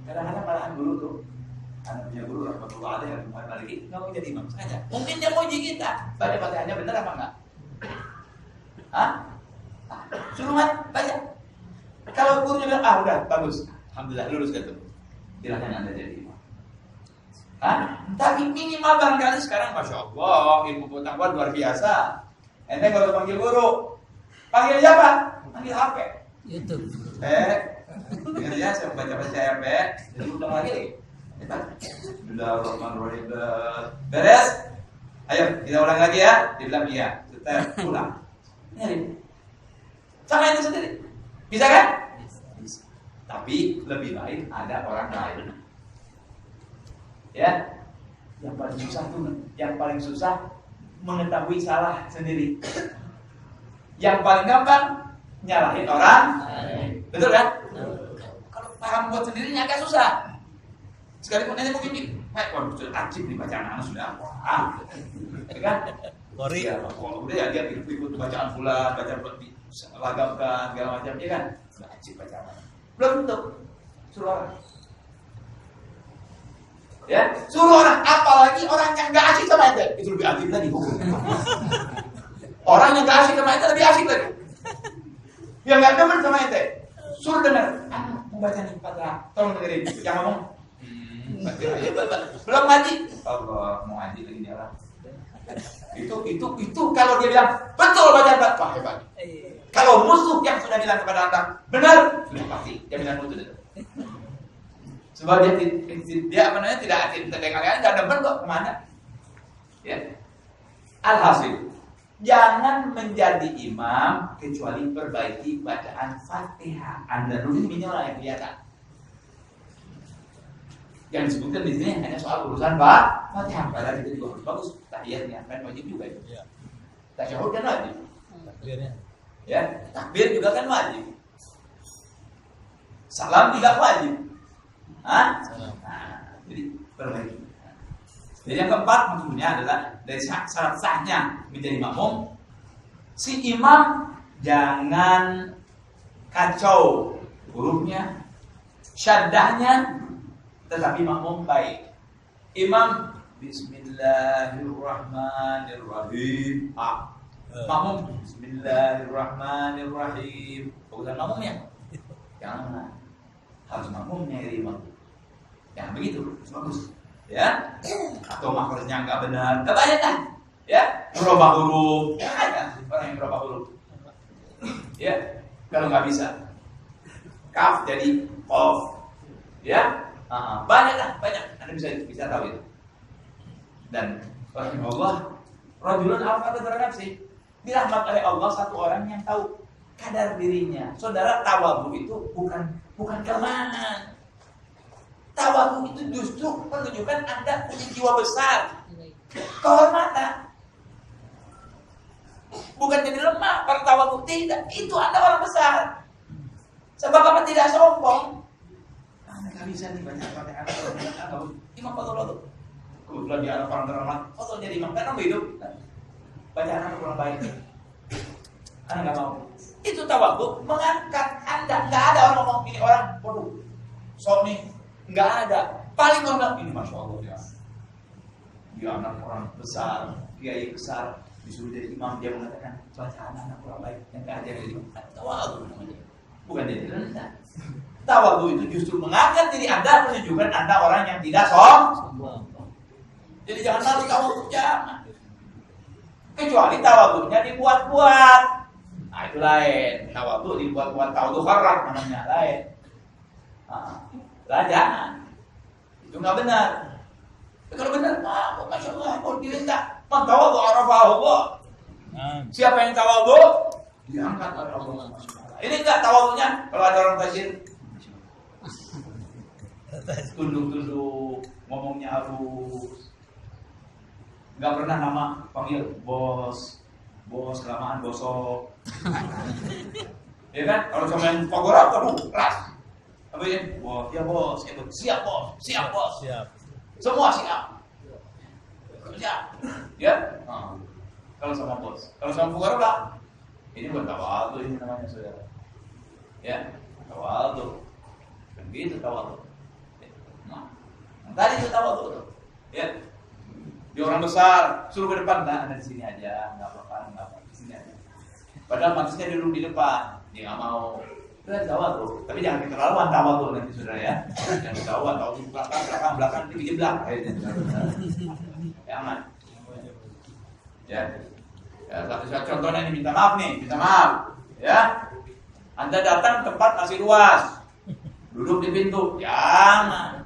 A: Kadang-kadang malahan guru tuh Anak punya guru rahmatullah alaihi Abu Muhammad Maliki nggak mau jadi imam saja. Mungkin dia mau uji kita. Baca Fatihahnya benar apa enggak? Hah? Suruh baca. Kalau gurunya bilang udah bagus, alhamdulillah lulus gitu. Silahkan Anda jadi imam. Tapi minimal barangkali sekarang masya Allah ilmu pengetahuan luar biasa. Ente nggak usah panggil guru, panggil siapa? Panggil HP.
C: YouTube.
A: Dengar ya, saya baca ya, jadi ulang lagi. Bismillahirrahmanirrahim. Beres? Ayo kita ulang lagi ya. Dibilang iya. Kita ulang. Sama itu sendiri. Bisa kan? Bisa. Tapi lebih baik ada orang lain. Ya. Yang paling susah mengetahui salah sendiri. Yang paling gampang nyalahin orang. Betul kan? Kalau paham buat sendirinya agak susah. Sekalipun ini mungkin waduh sudah ajib nih bacaan anak sudah ya kan?
C: Kori.
A: Ya, kalau udah ya dia ikut bacaan pula, baca lagamkan segala macam ya kan? Sudah ajib bacaan. Belum tentu suruh orang. Ya, suruh orang, apalagi orang yang nggak asik sama ente, itu lebih ajib lagi. Orang yang nggak asik sama ente lebih asik lagi. Yang nggak demen sama ente, suruh dengar. Mau baca nih Fatihah, tolong dengerin. Yang ngomong, belum ngaji. Allah mau ngaji lagi dia lah. Itu kalau dia bilang betul bacaan wah hebat. Kalau musuh yang sudah bilang kepada anda benar, sudah pasti jaminan musuh itu. Sebab dia apa namanya tidak kalian nggak demen kok kemana? Ya. Alhasil, jangan menjadi imam kecuali perbaiki bacaan Fatihah. Anda dulu minimal yang kelihatan. Yang disebutkan di sini hanya soal urusan Fatihah. Padahal itu juga harus bagus. Tahiyatnya kan wajib juga itu. Tasyahud kan wajib.
C: Takbirnya.
A: Ya, takbir juga kan wajib. Salam tidak wajib. Jadi perbaiki. Jadi yang keempat maksudnya adalah dari syarat sahnya menjadi makmum, si imam jangan kacau hurufnya, syaddahnya, tetapi makmum baik. Imam Bismillahirrahmanirrahim. Makmum Bismillahirrahmanirrahim. Bukan makmumnya. Jangan. Harus makmumnya dari imam. Yang begitu, bagus. Ya. Atau makrosnya enggak benar. Kebanyakan. Ya, merubah huruf. Ya, ada orang yang merubah huruf. Ya, kalau nggak bisa. Kaf jadi qaf. Ya. Banyak. Anda bisa tahu itu. Dan rahimahullah, rajulun arfa terhadap sih. Dirahmat oleh Allah satu orang yang tahu kadar dirinya. Saudara, tawadhu itu bukan kelemahan. Tawadhu itu justru menunjukkan Anda punya jiwa besar, kehormatan. Bukan jadi lemah, bertawadhu tidak. Itu Anda orang besar. Sebab apa tidak sombong? Anda nggak bisa nih baca Fatihah. Imam betul. Kebetulan dia anak orang terhormat, betul jadi imam karena hidup. Bacaan Anda kurang baik. Anda nggak mau. Itu tawadhu mengangkat Anda. Nggak ada orang ngomong ini orang, waduh, sok nih. Nggak ada. Paling orang ini masya Allah ya. Dia anak orang besar, kiai besar, disuruh jadi imam, dia mengatakan bacaan anak kurang baik, yang nggak ada jadi imam. Tawadhu namanya. Bukan jadi rendah. Tawadhu itu justru mengangkat diri Anda, menunjukkan Anda orang yang tidak sombong. Jadi jangan lalu tawadhu, jangan. Kecuali tawadhunya dibuat-buat. Nah itu lain. Tawadhu dibuat-buat, tawadhu kharaf namanya lain. Lah jangan. Itu nggak benar. Kalau benar, masya Allah, kalau diminta, man tawadhu arafah Allah. Siapa yang tawadhu, diangkat oleh Allah. Ini enggak tawadhunya. Kalau ada orang tajir, tunduk-tunduk, ngomongnya halus. Nggak pernah nama panggil bos kelamaan bosok. Ya kan? Kalau sama yang pagorap kamu keras. Apa ya? Bos, ya bos, itu siap bos. Semua siap. Ya? Kalau sama bos, kalau sama pagorap lah. Ini bukan tawadhu ini namanya saudara. Ya, tawadhu. Kan gitu tawadhu. Tadi kita tawadhu tuh. Ya. Dia orang besar, suruh ke depan, nah, ada di sini aja, nggak apa-apa, di sini aja. Padahal manusia duduk di depan, dia nggak mau. Itu kan tawadhu, tapi jangan keterlaluan tawadhu nanti saudara ya. Jangan keterlaluan, tawadhu belakang, di jeblak. Jangan. Ya. Ya, satu contohnya ini minta maaf, ya. Anda datang tempat masih luas, duduk di pintu, jangan.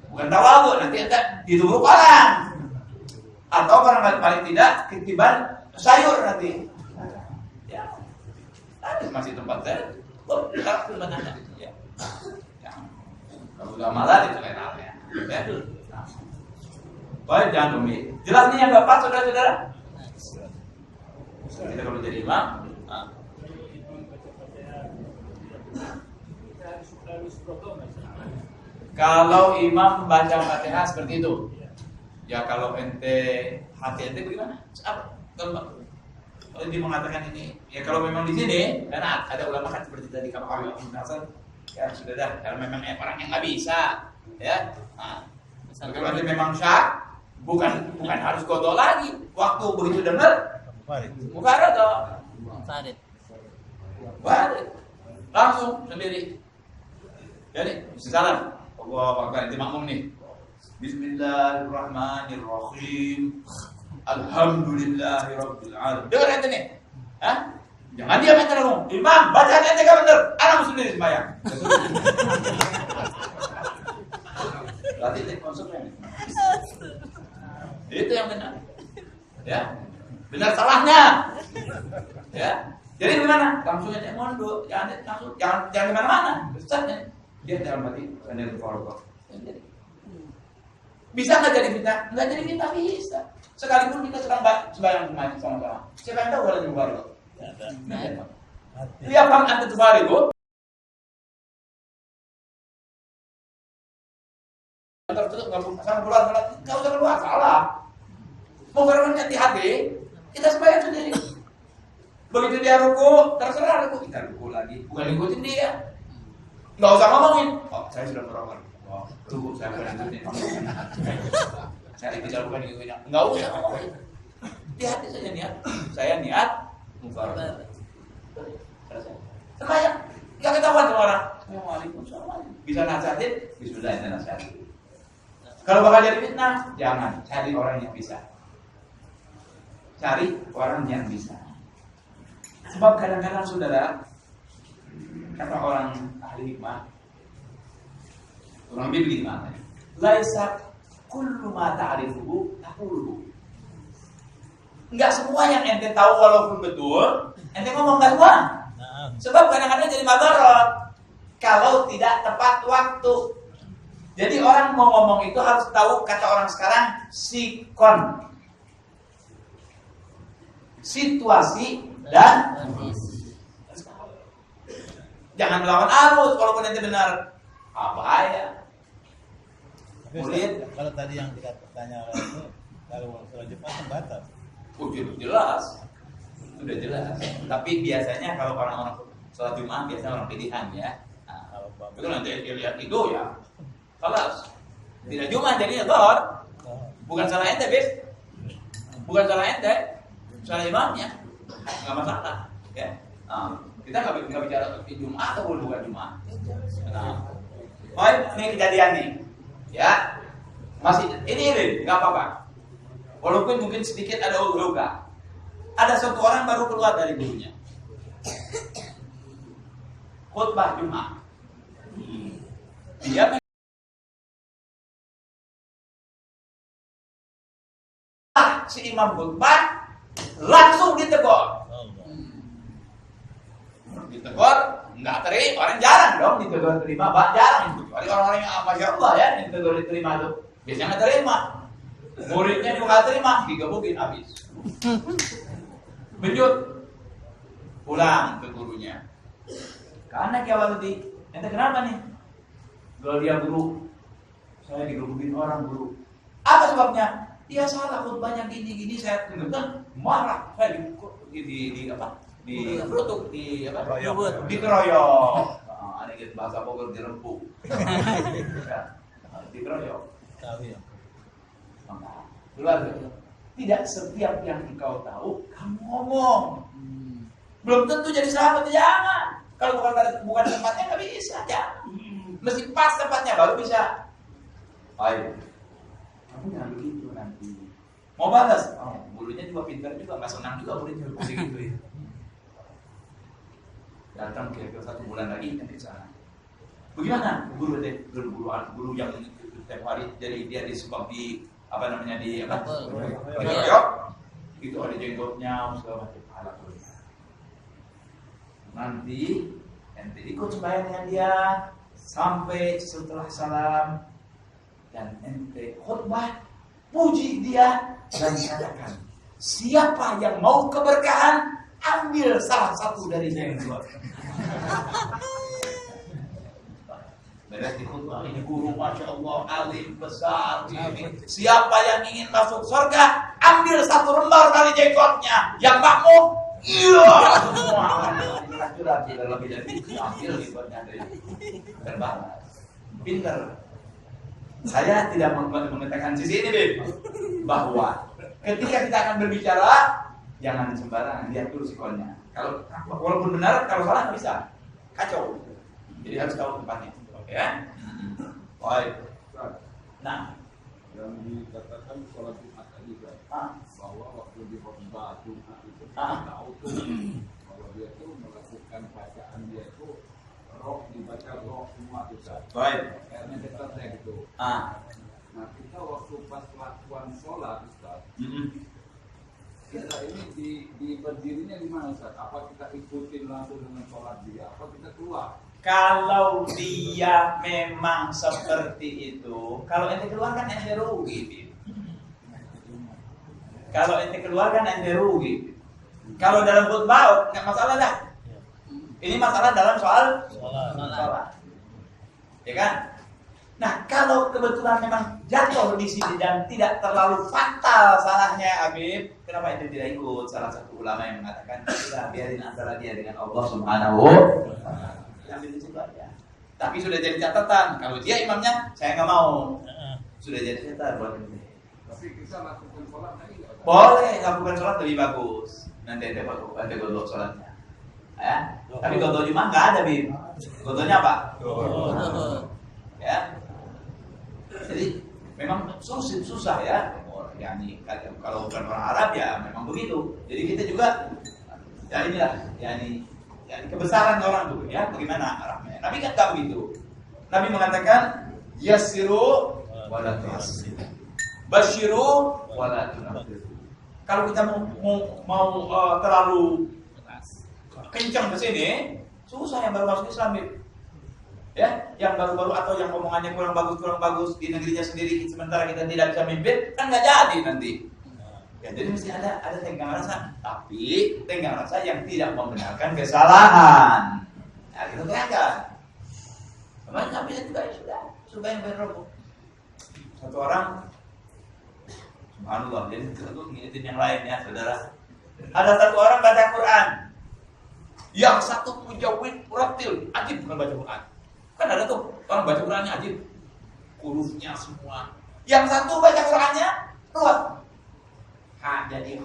A: Bukan tawadhu, nanti Anda ditubruk orang. Atau barang paling tidak ketiban sayur nanti. Ya. Tadi masih tempat saya. Oh, tempat Anda. Ya. Kalau udah malah itu lain halnya. Ya. Baik, jangan demi. Jelas nih yang Bapak, saudara-saudara? Kita kalau jadi imam. Kalau imam membaca Fatihah seperti itu. Ya kalau hati ente bagaimana? Apa? Kalau dia mengatakan ini, ya kalau memang di sini, karena ada ulama kan seperti tadi kamu Hasan, ya sudah dah. Kalau memang orang yang nggak bisa, ya, kalau dia memang syak, bukan harus kodok lagi. Waktu begitu dengar, mukarat atau Farid, langsung sendiri. Jadi salam, Allah Akbar, itu makmum nih. Bismillahirrahmanirrahim. Alhamdulillahirabbil alamin. Dengar ente nih. Hah? Jangan diam ente ngomong. Imam, bacaan ente enggak benar. Ana mau sendiri sembahyang. Berarti itu konsekuensi. Itu yang benar. Ya. Benar salahnya. Ya. Jadi gimana? Langsung aja mondok, jangan kemana-mana. Ustaznya dia dalam hati sendiri korban. Bisa nggak jadi fitnah? Nggak jadi fitnah bisa. Sekalipun kita sedang sembahyang sama-sama. Siapa yang tahu kalau di luar itu? Lihat bang anda tuh itu. Tertutup nggak usah keluar salah. Mau berapa hati kita sembahyang sendiri. Begitu dia ruku, terserah ruku kita ruku lagi. Bukan ikutin dia. Nggak usah ngomongin. Oh, saya sudah berobat. Oh, tunggu saya berhenti. Saya tidak bukan itu. Enggak usah ngomongin. Di hati saja niat. Saya niat mufarad. Sembahyang. Enggak ketahuan sama orang. Assalamualaikum. Bisa nasihatin, bismillah ente nasihatin. Kalau bakal jadi fitnah, jangan cari orang yang bisa. Cari orang yang bisa. Sebab kadang-kadang saudara, kata orang ahli hikmah, orang Bibli mana? Laisa kullu ma ta'rifuhu taquluhu. Enggak semua yang ente tahu walaupun betul, ente ngomong enggak semua. Sebab kadang-kadang jadi madarat kalau tidak tepat waktu. Jadi orang mau ngomong itu harus tahu kata orang sekarang sikon. Situasi dan jangan melawan arus walaupun ente benar. Apa ya?
C: Murid, kalau tadi yang ditanya itu kalau sholat Jumat terbatas.
A: Jelas. Sudah jelas. Tapi biasanya kalau orang-orang sholat Jumat biasanya orang pilihan ya. Nah, itu nanti dia lihat itu ya. Kelas. Tidak Jumat jadinya zuhur. Bukan salah ente, Bis. Bukan salah ente. Salah imamnya. Enggak masalah, ya. Nah, kita enggak bicara Jumat atau bukan Jumat. Nah, ini kejadian nih. Ya, masih ini nggak apa-apa. Walaupun mungkin sedikit ada luka. Ada satu orang baru keluar dari gurunya. Khutbah Jumat. Dia si imam khutbah langsung ditegur. Ditegur nggak terima, orang jarang dong ditegur terima, jarang kecuali orang-orang yang masya Allah ya yang ditegur diterima tuh biasanya nggak terima, muridnya juga nggak terima, digebukin habis, benjut, pulang ke gurunya, karena Kiawaludi, ente kenapa nih? Kalau dia guru, saya digebukin orang guru, apa sebabnya? Dia salah khutbahnya gini saya dengar marah, saya di apa? Dikeroyok, dikeroyok. Ada gitu bahasa Bogor dirempuk. Dikeroyok.
C: Tahu ya.
A: Maka keluarga, tidak setiap yang engkau tahu kamu ngomong. Belum tentu jadi sahabat, jangan. Kalau bukan tempatnya nggak bisa, jangan. Mesti pas tempatnya baru bisa. Baik. Kamu jangan begitu nanti. Mau balas? Oh, bulunya juga pintar juga, nggak senang juga bulunya begitu ya. Datang kira-kira 1 bulan lagi nanti sana. Bagaimana? Guru yang setiap hari dari dia disebab di apa namanya di apa? Itu ada jenggotnya segala macam. Nanti ente ikut sembahyang dengan dia sampai setelah salam dan ente khutbah puji dia dan katakan, siapa yang mau keberkahan ambil salah satu dari jenggot. Beres di khutbah ini guru masya Allah alim besar ini. Siapa yang ingin masuk surga ambil 1 lembar dari jenggotnya. Yang makmum iya semua. Curhat tidak lebih dari ambil jenggotnya dari terbalas. Pinter. Saya tidak mengatakan sisi ini Bib, bahwa ketika kita akan berbicara jangan sembarangan, lihat dulu sikonnya. Kalau walaupun benar, kalau salah nggak bisa, kacau. Jadi harus tahu tempatnya. Oke ya? Baik. Nah,
B: yang dikatakan sholat Jumat tadi kan, bahwa waktu di khutbah Jumat itu tahu tuh kalau dia tuh melakukan bacaan dia itu roh dibaca roh semua tuh kan.
A: baik.
B: Kayaknya dekatnya gitu. Nah kita waktu pas lakukan sholat Ustaz, kita ini di berdirinya di mana Ustaz? Apa kita ikutin langsung dengan sholat dia? Apa kita keluar?
A: Kalau dia memang seperti itu, kalau ente keluar kan ente rugi. Bib. Kalau ente keluar kan ente rugi. Kalau dalam khutbah nggak masalah dah. Ini masalah dalam soal sholat. Ya kan? Nah, kalau kebetulan memang jatuh di sini dan tidak terlalu fatal salahnya Habib, kenapa itu tidak ikut salah satu ulama yang mengatakan sudah biarin antara dia dengan Allah Subhanahu wa taala. Ambil di situ aja. Tapi sudah jadi catatan, kalau dia imamnya saya nggak mau. Sudah jadi catatan buat ini.
B: Tapi kita lakukan sholat tadi nggak?
A: Boleh lakukan sholat lebih bagus. Nanti ada godok sholatnya. Ya. Tapi godok cuma nggak ada Bib. Godoknya apa? Ya. Jadi memang susah ya. Yani kalau bukan orang Arab ya memang begitu. Jadi kita juga ya inilah, yani kebesaran orang dulu ya. Bagaimana arahnya? Nabi kan tak begitu. Nabi mengatakan yassiru wala tu'assiru, basyiru wala tunaffiru. Kalau kita mau terlalu kencang ke sini, susah yang baru masuk Islam. Ya, yang baru-baru atau yang omongannya kurang bagus di negerinya sendiri, sementara kita tidak bisa mimpin, kan nggak jadi nanti. Ya, jadi mesti ada tenggang rasa, tapi tenggang rasa yang tidak membenarkan kesalahan. Nah, kita terangkan. Kemarin tapi juga ya sudah yang berroboh. Satu orang, subhanallah, jadi itu ngingetin yang lain ya, saudara. Ada satu orang baca Quran, yang satu mujawid muratil, ajib bukan baca Quran. Kan ada tuh orang baca Qurannya ajib, hurufnya semua. Yang satu baca Qurannya kuat. Jadi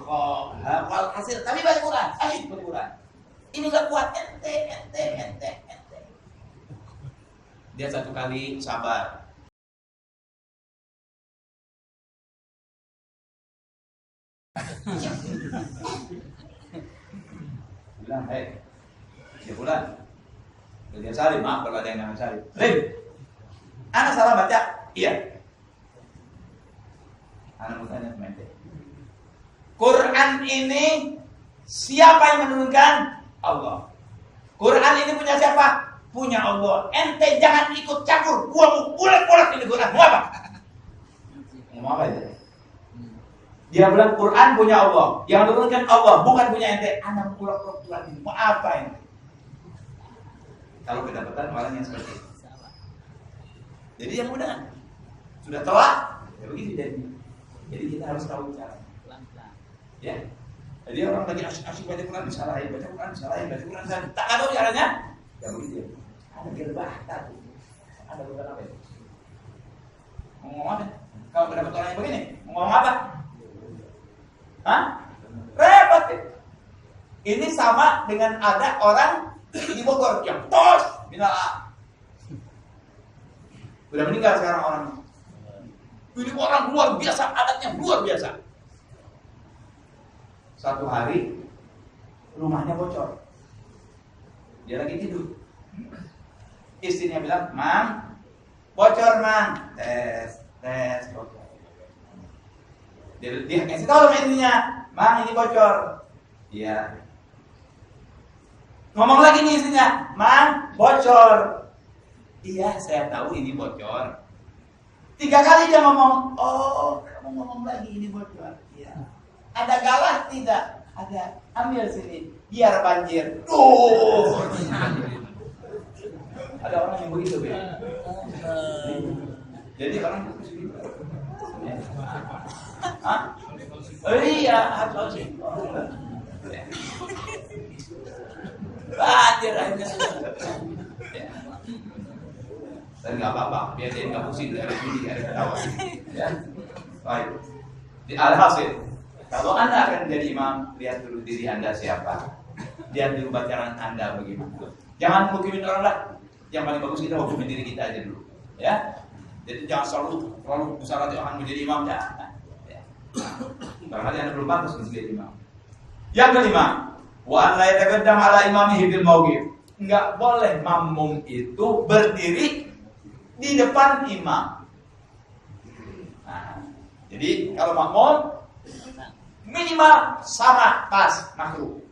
A: hafal hasil, tapi baca Quran, ajib baca Quran. Ini nggak kuat, ente. Dia satu kali sabar. Bilang, dia pulang. Dia Salim, maaf kalau ada yang namanya Salim. Lim, anak salah baca? Iya. Anak mau tanya sama ente. Quran ini siapa yang menurunkan? Allah. Quran ini punya siapa? Punya Allah. Ente jangan ikut campur. Gua mau ulet-ulet ini Quran. Mau apa? Mau apa itu? Dia bilang Quran punya Allah. Yang menurunkan Allah, bukan punya ente. Anak ulet-ulet Quran ini. Mau apa ente? Kalau kedapatan orang yang seperti itu. Jadi yang mudah sudah telat, ya begitu jadi kita harus tahu cara. Ya. Jadi orang lagi asyik baca Quran disalahin, baca Quran disalahin. Tak tahu caranya. Ya begitu. Ada gerbah tadi. Ada bukan apa itu? Ngomong apa? Kalau dapat orang yang begini, mau ngomong apa? Hah? Repot. Ini sama dengan ada orang di Bogor yang tos minal. Udah meninggal sekarang orang. Ini orang luar biasa, adatnya luar biasa. Satu hari rumahnya bocor. Dia lagi tidur. Istrinya bilang, "Mang, bocor, Mang." Tes, bocor. Dia kasih tahu sama istrinya, "Mang, ini bocor." Iya. Ngomong lagi nih istrinya, "Mang, bocor." Iya, saya tahu ini bocor. 3 kali dia ngomong, "Oh, kamu ngomong lagi ini bocor." Iya. Ada galah tidak? Ada. Ambil sini, biar banjir. Ada orang yang begitu, Be. Jadi orang begitu. Hah? Oh iya, harus. Banjir aja. Dan nggak apa-apa, biar dia nggak pusing, ada bunyi, ada ketawa. Ya, baik. Di alhasil, kalau Anda akan jadi imam, lihat dulu diri Anda siapa. Lihat dulu bacaan Anda bagaimana. Jangan hukumin orang lain. Yang paling bagus kita hukumin diri kita aja dulu. Ya, jadi jangan selalu besar hati orang menjadi imam. Ya. Barangkali Anda belum pantas menjadi imam. Yang kelima, wa an la yataqaddam ala imamihi bil mawqif. Enggak boleh makmum itu berdiri di depan imam. Nah, jadi kalau makmum minimal sama pas makruh.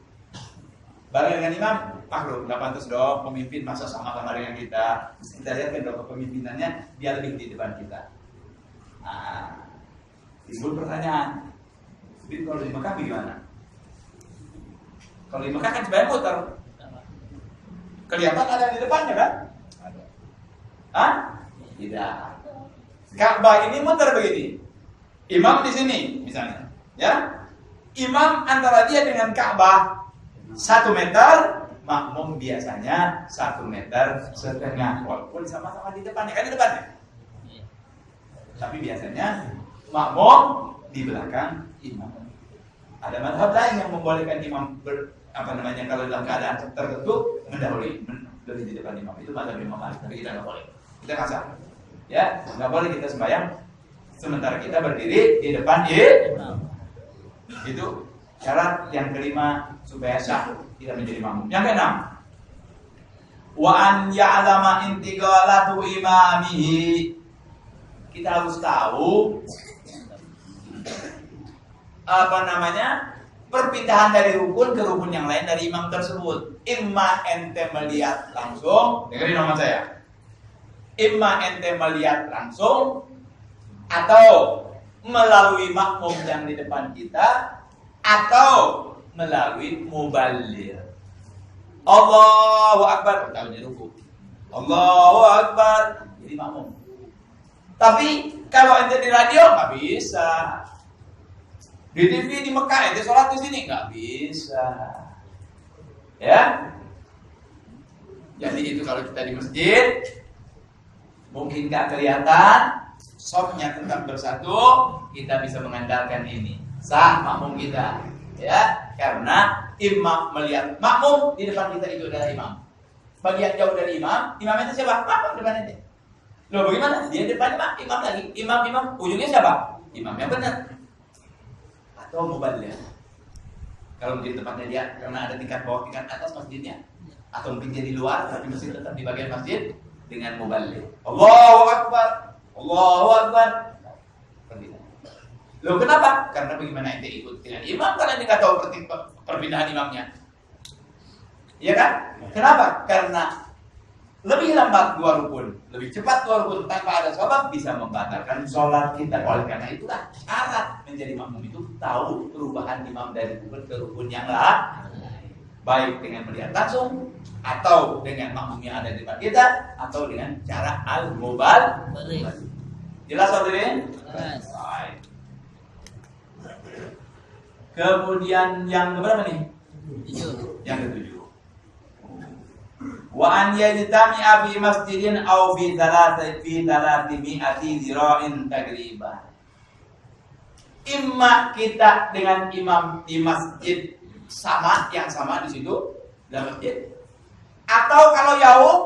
A: Bareng dengan imam makruh. Enggak pantas dong pemimpin masa sama dengan kita. Kita lihat kan dong kepemimpinannya dia lebih di depan kita. Nah, timbul pertanyaan. Jadi kalau di Mekah gimana? Kalau di Mekah kan sebenarnya muter. Kelihatan ada di depannya kan? Ada. Hah? Tidak. Ka'bah ini muter begini. Imam di sini misalnya, ya. Imam antara dia dengan Ka'bah 1 meter, makmum biasanya 1,5 meter. Walaupun sama-sama di depannya, kan di depannya. Tapi biasanya makmum di belakang imam. Ada mazhab lain yang membolehkan imam kalau dalam keadaan tertentu mendahului lebih di depan imam. Itu mazhab Imam Malik, tapi kita nggak boleh. Kita kasar, ya nggak boleh kita sembahyang sementara kita berdiri di depan imam. Itu syarat yang kelima supaya sah tidak menjadi makmum. Yang keenam, wa an ya'lama intiqalatu imamihi. Kita harus tahu perpindahan dari rukun ke rukun yang lain dari imam tersebut. Imma ente melihat langsung, dengerin nama saya. Imma ente melihat langsung atau melalui makmum yang di depan kita atau melalui muballigh. Allahu Akbar, tahu di ruku. Allahu Akbar, jadi makmum. Tapi kalau ente di radio nggak bisa. Di TV di Mekah ente sholat di sini nggak bisa. Ya. Jadi itu kalau kita di masjid mungkin nggak kelihatan, sofnya tetap bersatu, kita bisa mengandalkan ini. Sah makmum kita. Ya, karena imam melihat makmum di depan kita itu adalah imam. Bagian jauh dari imam itu siapa? Makmum depan ente. Loh bagaimana? Dia depan imam lagi. Imam ujungnya siapa? Imam yang benar. Atau muballigh. Kalau di tempatnya dia karena ada tingkat bawah tingkat atas masjidnya, atau mungkin dia di luar tapi masih tetap di bagian masjid dengan muballigh. Allahu Akbar, Allahu Akbar. Loh kenapa? Karena bagaimana ente ikut dengan imam karena ente nggak tahu perpindahan imamnya. Iya kan? Kenapa? Karena lebih lambat 2 rukun, lebih cepat 2 rukun tanpa ada sebab bisa membatalkan sholat kita. Oleh karena itulah syarat menjadi makmum itu tahu perubahan imam dari rukun ke rukun yang lain, baik dengan melihat langsung atau dengan makmum yang ada di depan kita atau dengan cara al-muballigh. Jelas hadirin? Jelas. Kemudian yang keberapa nih? 7. Yang ke-7. Wa an yajtami'a fi masjidin aw fi thalathi mi'ati zira'in taqriban. imma kita dengan imam di masjid sama, yang sama di situ dalam masjid, atau kalau jauh,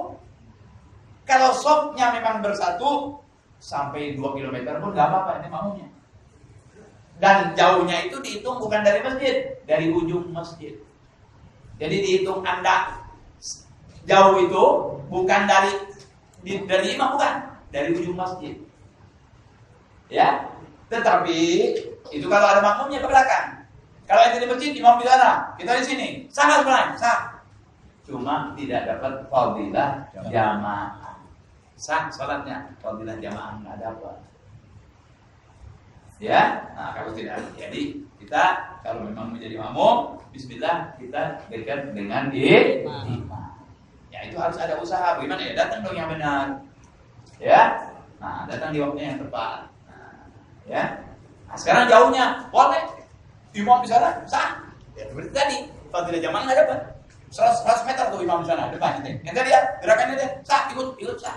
A: kalau sopnya memang bersatu sampai 2 km pun nggak apa-apa, ini makmumnya. Dan jauhnya itu dihitung bukan dari masjid, dari ujung masjid. Jadi dihitung Anda jauh itu bukan dari imam, bukan dari ujung masjid. Ya, tetapi itu kalau ada makmumnya ke belakang. Kalau yang di masjid, imam di sana, kita di sini, sah sebenarnya, sah. Cuma tidak dapat fadilah jamaah. Sah salatnya, fadilah jamaah nggak dapat. Ya, nah kalau tidak, jadi kita kalau memang menjadi makmum, bismillah kita dekat dengan imam. Ya itu harus ada usaha. Bagaimana ya? Datang dong yang benar. Ya, nah datang di waktunya yang tepat. Nah, ya, nah, sekarang jauhnya boleh. Imam di sana sah. Ya seperti tadi, fadilah jamaah nggak dapat. 100 meter tuh imam di sana depan itu. Yang tadi ya, gerakannya dia sah, ikut sah.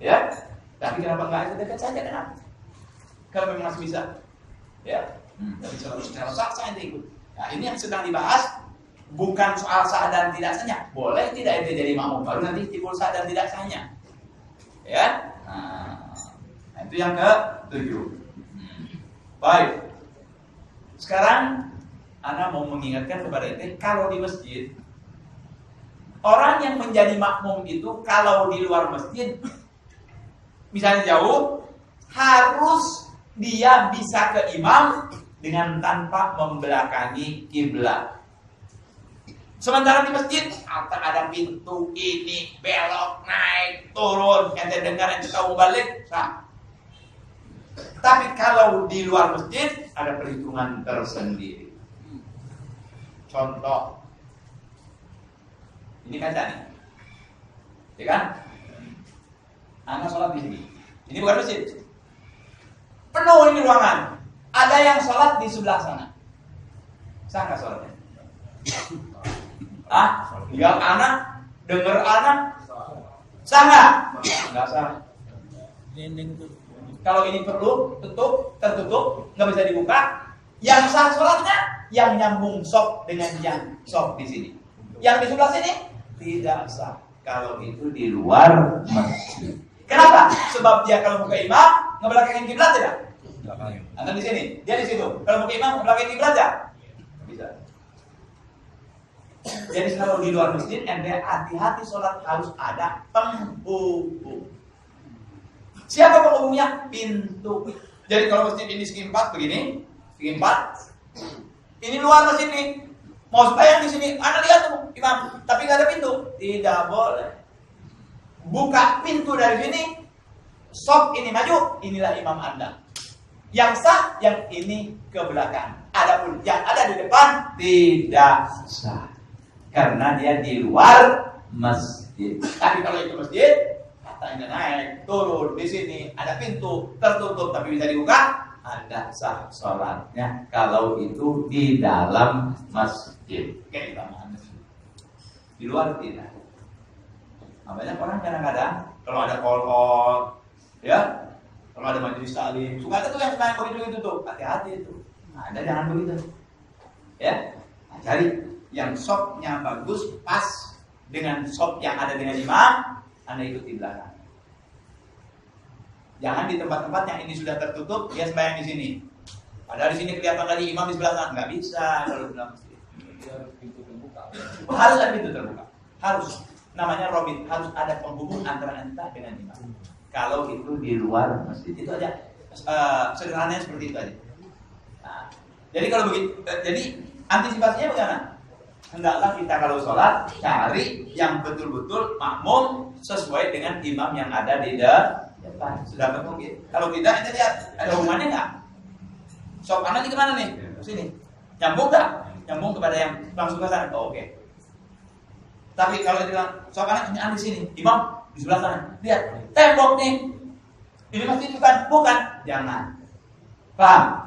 A: Ya, tapi kenapa nggak dekat saja, kenapa? Kalau memang masih bisa, ya, tapi secara sah itu ikut. Nah ini yang sedang dibahas, bukan soal sah dan tidak sahnya. Boleh tidak itu jadi makmum, baru nanti timbul sah dan tidak sahnya. Ya, nah itu yang ke-7. Baik. Sekarang Ana mau mengingatkan kepada ente, kalau di masjid, orang yang menjadi makmum itu kalau di luar masjid, misalnya jauh, harus dia bisa ke imam dengan tanpa membelakangi kiblat. Sementara di masjid, ada pintu ini belok naik turun, ente dengar, ente tahu balik, sah. Tapi kalau di luar masjid ada perhitungan tersendiri. Contoh, ini kaca nih, ya kan? Anak sholat di sini. Ini bukan masjid. Penuh ini ruangan. Ada yang sholat di sebelah sana. Sah nggak sholatnya? Tinggal anak, dengar anak, sah nggak? Nggak sah. Kalau ini perlu tertutup, nggak bisa dibuka. Yang sah sholatnya, yang nyambung sop dengan yang sop di sini. Yang di sebelah sini tidak sah. Kalau itu di luar masjid. Kenapa? Sebab dia kalau buka imam ngebelakangin kiblat tidak? Anda di sini, dia di situ. Kalau buka imam ngebelakangin kiblat ya? Bisa. Jadi kalau di luar masjid, ente hati-hati sholat harus ada penghubung. Siapa penghubungnya? Pintu. Jadi kalau masjid ini segi 4 begini, segi 4. Ini luar masjid nih. Mau sembahyang di sini, Anda lihat tuh imam, tapi nggak ada pintu. Tidak boleh. Buka pintu dari sini, sop ini maju, inilah imam Anda. Yang sah, yang ini ke belakang. Adapun yang ada di depan tidak sah, karena dia di luar masjid. Tapi kalau itu masjid, katanya naik, turun di sini, ada pintu tertutup tapi bisa dibuka, Anda sah sholatnya. Kalau itu di dalam masjid, kayak di luar tidak. Nah, banyak orang kadang-kadang kalau ada kolor, ya, kalau ada majelis taklim, suka ada tuh yang sembahyang begitu tuh, hati-hati itu. Nah, Anda jangan begitu, ya. Nah, cari yang sopnya bagus, pas dengan sop yang ada dengan imam, Anda ikut di belakang. Jangan di tempat-tempat yang ini sudah tertutup, dia sembahyang di sini. Padahal di sini kelihatan tadi imam di sebelah sana, nggak bisa kalau bilang masjid.
B: Harus pintu terbuka.
A: Harus ada pintu terbuka, harus. Namanya robit, harus ada penghubung antara anda dengan imam. Kalau itu di luar masjid, itu aja. Sederhananya seperti itu aja. Nah, jadi kalau begitu, jadi antisipasinya bagaimana? Hendaklah kita kalau sholat cari yang betul-betul makmum sesuai dengan imam yang ada di depan. Sudah mungkin. Kalau tidak, ente lihat ada hubungannya nggak? Sop anak ini kemana nih? Sini. Nyambung nggak? Nyambung kepada yang langsung ke sana. Oh, oke. Tapi kalau dia bilang, sok anak ini di sini, imam di sebelah sana. Lihat, tembok nih. Ini masjid bukan? Jangan. Paham?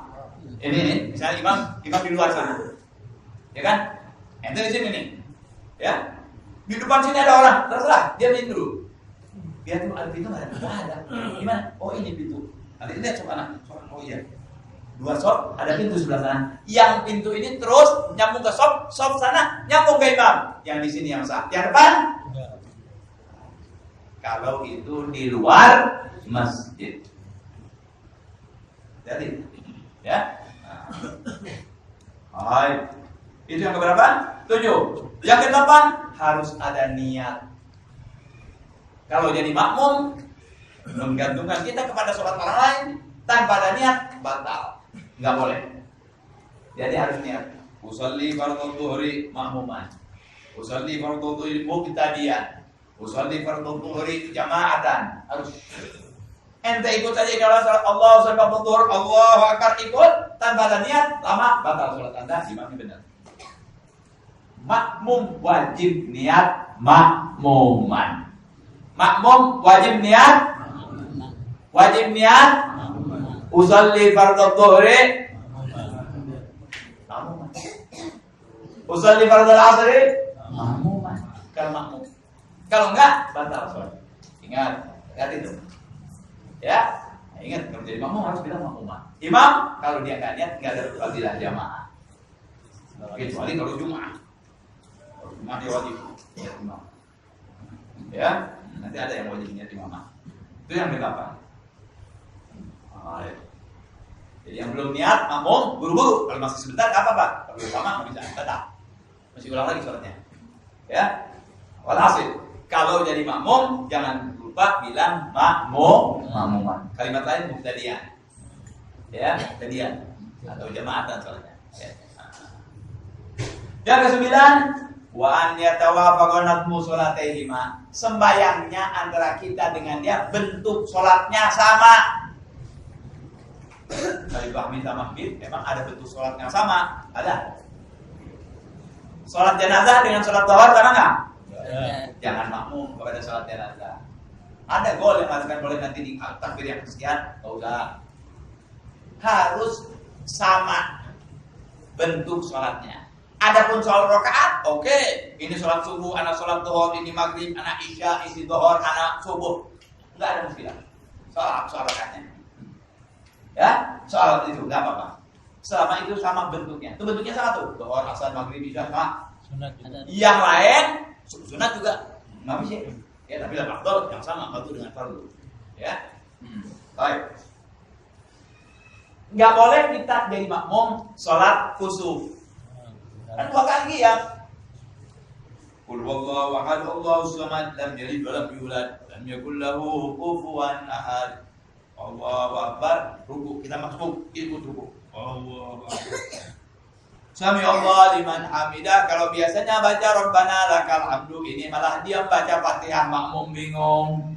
A: Ini misalnya imam di luar sana. Ya kan? Ente di sini nih. Ya. Di depan sini ada orang, terserah, dia main dulu. Dia tuh ada pintu nggak ada? Nggak ada. Gimana? Oh ini pintu. Nanti lihat sok anak. Oh iya. 2 sop, ada pintu sebelah sana. Yang pintu ini terus nyambung ke sop sana nyambung ke imam. Yang di sini yang sah. Yang depan? Kalau itu di luar masjid. Jadi, ya. Hai. Itu yang keberapa? 7. Yang ke-8 harus ada niat. Kalau jadi makmum menggantungkan kita kepada sholat orang lain tanpa ada niat, batal. Nggak boleh. Jadi harus niat. Usolli fardhu dhuhri makmuman. Usolli fardhu dhuhri muqtadiyan. Usolli fardhu dhuhri jama'atan. Harus. Ente ikut saja kalau salat Allah subhanahu wa ta'ala, Allahu akbar ikut tanpa ada niat, lama batal salat Anda, imamnya benar. Makmum wajib niat makmuman. Makmum wajib niat. Wajib niat. Usolli fardhu dhuhri makmuman. Usolli fardhu asri makmuman. Kalau makmum. Kalau enggak batal salat. Ingat itu. Ya, ingat kalau jadi makmum harus bilang makmuman. Imam kalau dia enggak niat enggak ada fadilah jamaah. Kecuali kalau Jumat. Kalau Jumat dia wajib niat imam. Ya, nanti ada yang wajib niat imam. Itu yang ke-8. Jadi yang belum niat makmum buru-buru. Kalau masih sebentar apa Pak? Kalau lama nggak bisa tetap. Masih ulang lagi sholatnya. Ya. Walhasil kalau jadi makmum jangan lupa bilang makmuman. Kalimat lain muqtadiyan. Ya, muqtadiyan atau jamaatan sholatnya. Ya. Yang ke-9 wa an yatawafaqana musallataihima. Sembayangnya antara kita dengan dia bentuk sholatnya sama. Dari Bahmi sama Mahmid memang ada bentuk sholat yang sama. Ada. Sholat jenazah dengan sholat zuhur sama nggak? Jangan makmum kepada sholat jenazah. Ada gol yang mengatakan boleh nanti di takbir yang sekian, nggak usah. Harus sama bentuk sholatnya. Adapun sholat rakaat, oke. Ini sholat subuh, anak sholat zuhur, ini maghrib, anak isya, isi zuhur, anak subuh. Nggak ada muskilah. Sholat rakaatnya. Ya, soal itu nggak apa-apa. Selama itu sama bentuknya. Itu bentuknya sama tuh. Zuhur, asar, maghrib, isya sama. Sunat. Yang lain sunat juga nggak bisa. Ya, tapi lah faktor yang sama satu dengan fardu. Ya. Baik. Nggak boleh kita jadi makmum sholat kusuf. Kan 2 kali ya. Qul huwallahu ahad, Allahu samad, lam yalid wa lam yulad, lam yakul lahu kufuwan ahad. Allahu akbar, ruku, kita masuk ikut ruku. Allahu akbar. Sami Allah liman hamidah. Kalau biasanya baca Rabbana lakal hamdu, ini malah dia baca Fatihah makmum bingung.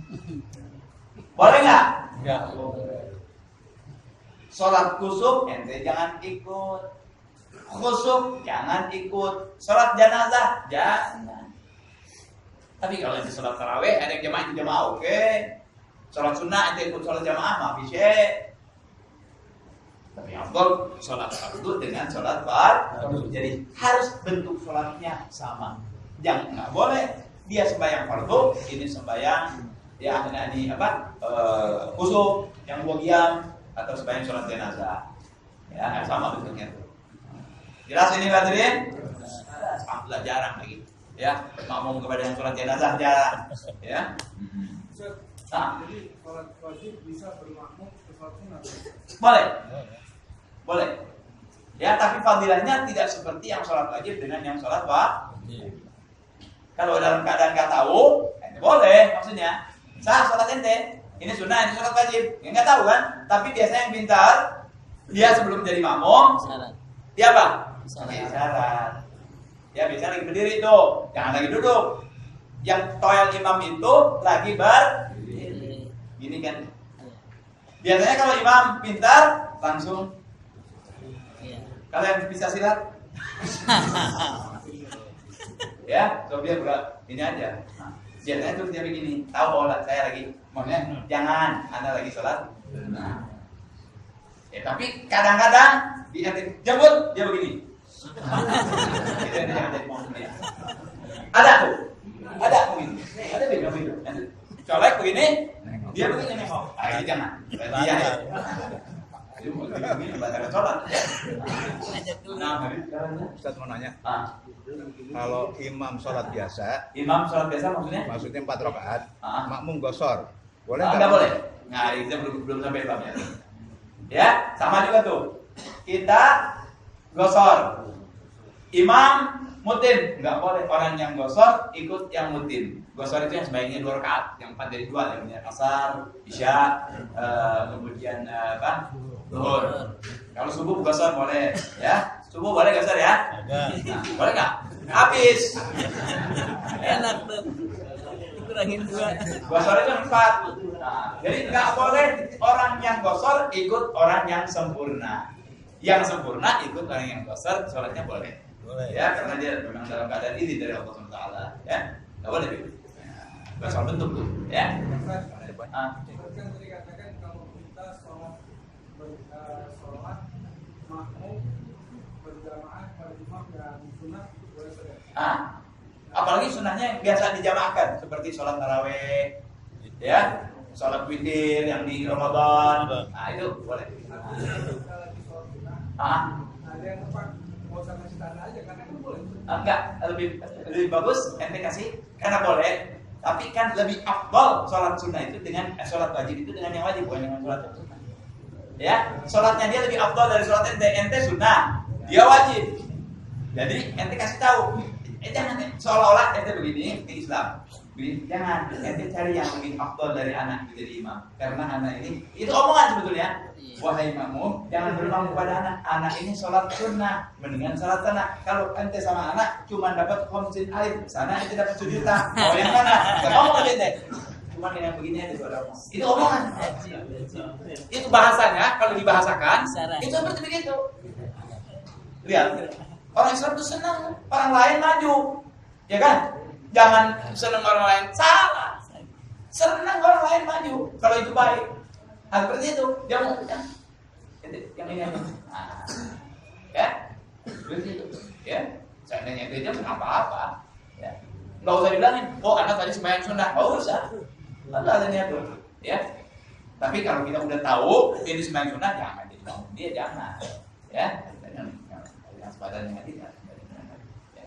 A: Boleh enggak? Enggak. Salat kusuf ente jangan ikut. Khusuf jangan ikut. Salat jenazah jangan. Tapi kalau ente salat tarawih ada yang jamaah oke. Sholat sunnah itu ikut sholat jamaah mah bisa. Tapi afdal sholat fardu dengan sholat fardu. Jadi harus bentuk sholatnya sama. Jangan nggak boleh dia sembahyang fardu, ini sembahyang ya ini apa khusuf yang qiyam atau sembahyang sholat jenazah. Ya nggak sama bentuknya itu. Jelas ini hadirin? Alhamdulillah jarang lagi. Ya makmum kepada yang sholat jenazah jarang. Ya. Nah,
D: jadi sholat wajib bisa bermakmum ke sholat sunat.
A: Boleh. Ya, tapi fadilahnya tidak seperti yang sholat wajib dengan yang sholat wajib. Kalau dalam keadaan nggak tahu, boleh maksudnya. Sah sholat ente, ini sunnah, ini sholat wajib. Ya nggak tahu kan? Tapi biasanya yang pintar, dia sebelum jadi makmum, dia apa? Syarat. Ya biasanya lagi berdiri tuh, jangan lagi duduk. Yang toel imam itu lagi gini kan. Biasanya kalau imam pintar langsung. Kalau yang bisa silat. Ya, so dia berat. Ini aja. Nah, biasanya tuh dia begini. Tahu bahwa saya lagi, maksudnya jangan Anda lagi sholat. Nah. Ya, tapi kadang-kadang dia jemput dia begini. Ada tuh. Ada begini. Ada begini. Colek begini. Dia begini nengok. Jangan. Dia. Jadi mau ini batalkan sholat. Nah,
C: Ustaz mau nanya,
A: ah,
C: kalau imam sholat biasa,
A: imam sholat biasa maksudnya?
C: maksudnya 4 rakaat,
A: Ah.
C: makmum gosor, boleh
A: Enggak boleh. Nah, itu belum sampai babnya. Ya, sama juga tuh. Kita gosor. Imam mutim, enggak boleh orang yang gosor ikut yang mutim. Gosor itu yang sebaiknya 2 rakaat, yang 4 dari 2, yang asar, isya, kemudian zuhur. Kalau subuh gosor boleh, ya. Subuh boleh gosor ya?
C: Agak.
A: Nah, boleh nggak? Habis.
E: Enak tuh. Kurangin 2.
A: Gosor itu 4. Nah, jadi nggak boleh orang yang gosor ikut orang yang sempurna. Yang sempurna ikut orang yang gosor, sholatnya boleh.
C: Boleh.
A: Ya, karena dia memang dalam keadaan ini dari Allah SWT. Ya, nggak boleh. Gosor bentuk tuh. Ya. Ah.
D: Seperti yang tadi katakan kalau kita sholat makmum berjamaah pada imam yang sunnah boleh saja.
A: Apalagi sunnahnya yang biasa dijamaahkan seperti sholat taraweh, ya, sholat witir yang di Ramadan. Nah itu boleh.
D: Kita lagi sholat sunnah, ada yang tempat mau sama si tanda aja karena itu boleh.
A: Enggak, lebih bagus ente kasih karena boleh. Tapi kan lebih afdal sholat sunnah itu dengan sholat wajib itu dengan yang wajib, bukan dengan sholat sunnah. Ya, sholatnya dia lebih afdal dari sholat ente sunnah, dia wajib. Jadi ente kasih tahu, jangan seolah-olah ente begini di Islam. Jangan ente cari yang lebih afdal dari anak menjadi imam, karena anak ini itu omongan sebetulnya. Wahai makmum, jangan bermakmum kepada anak ini sholat sunnah, mendingan sholat sunnah. Kalau ente sama anak cuma dapat khamsin alif, sana ente dapat sejuta. Oh yang mana? Gak ngomong aja ente. Cuma dengan begini aja sudah ngomong. Itu omongan. Itu bahasanya kalau dibahasakan itu seperti begitu. Lihat, orang Islam itu senang orang lain maju, ya kan? Jangan senang orang lain salah. Senang orang lain maju kalau itu baik. Nah, seperti itu, dia mau yang ini aja. Nah, ya, seperti itu, ya. Seandainya itu aja apa-apa, ya. Nggak usah dibilangin, oh anak tadi sembahyang sunnah, nggak usah. Nggak ada niat tuh, ya. Tapi kalau kita udah tahu ini sembahyang sunnah, jangan jadi bangun dia, jangan, ya. Jangan sepadan dengan tidak. Ya.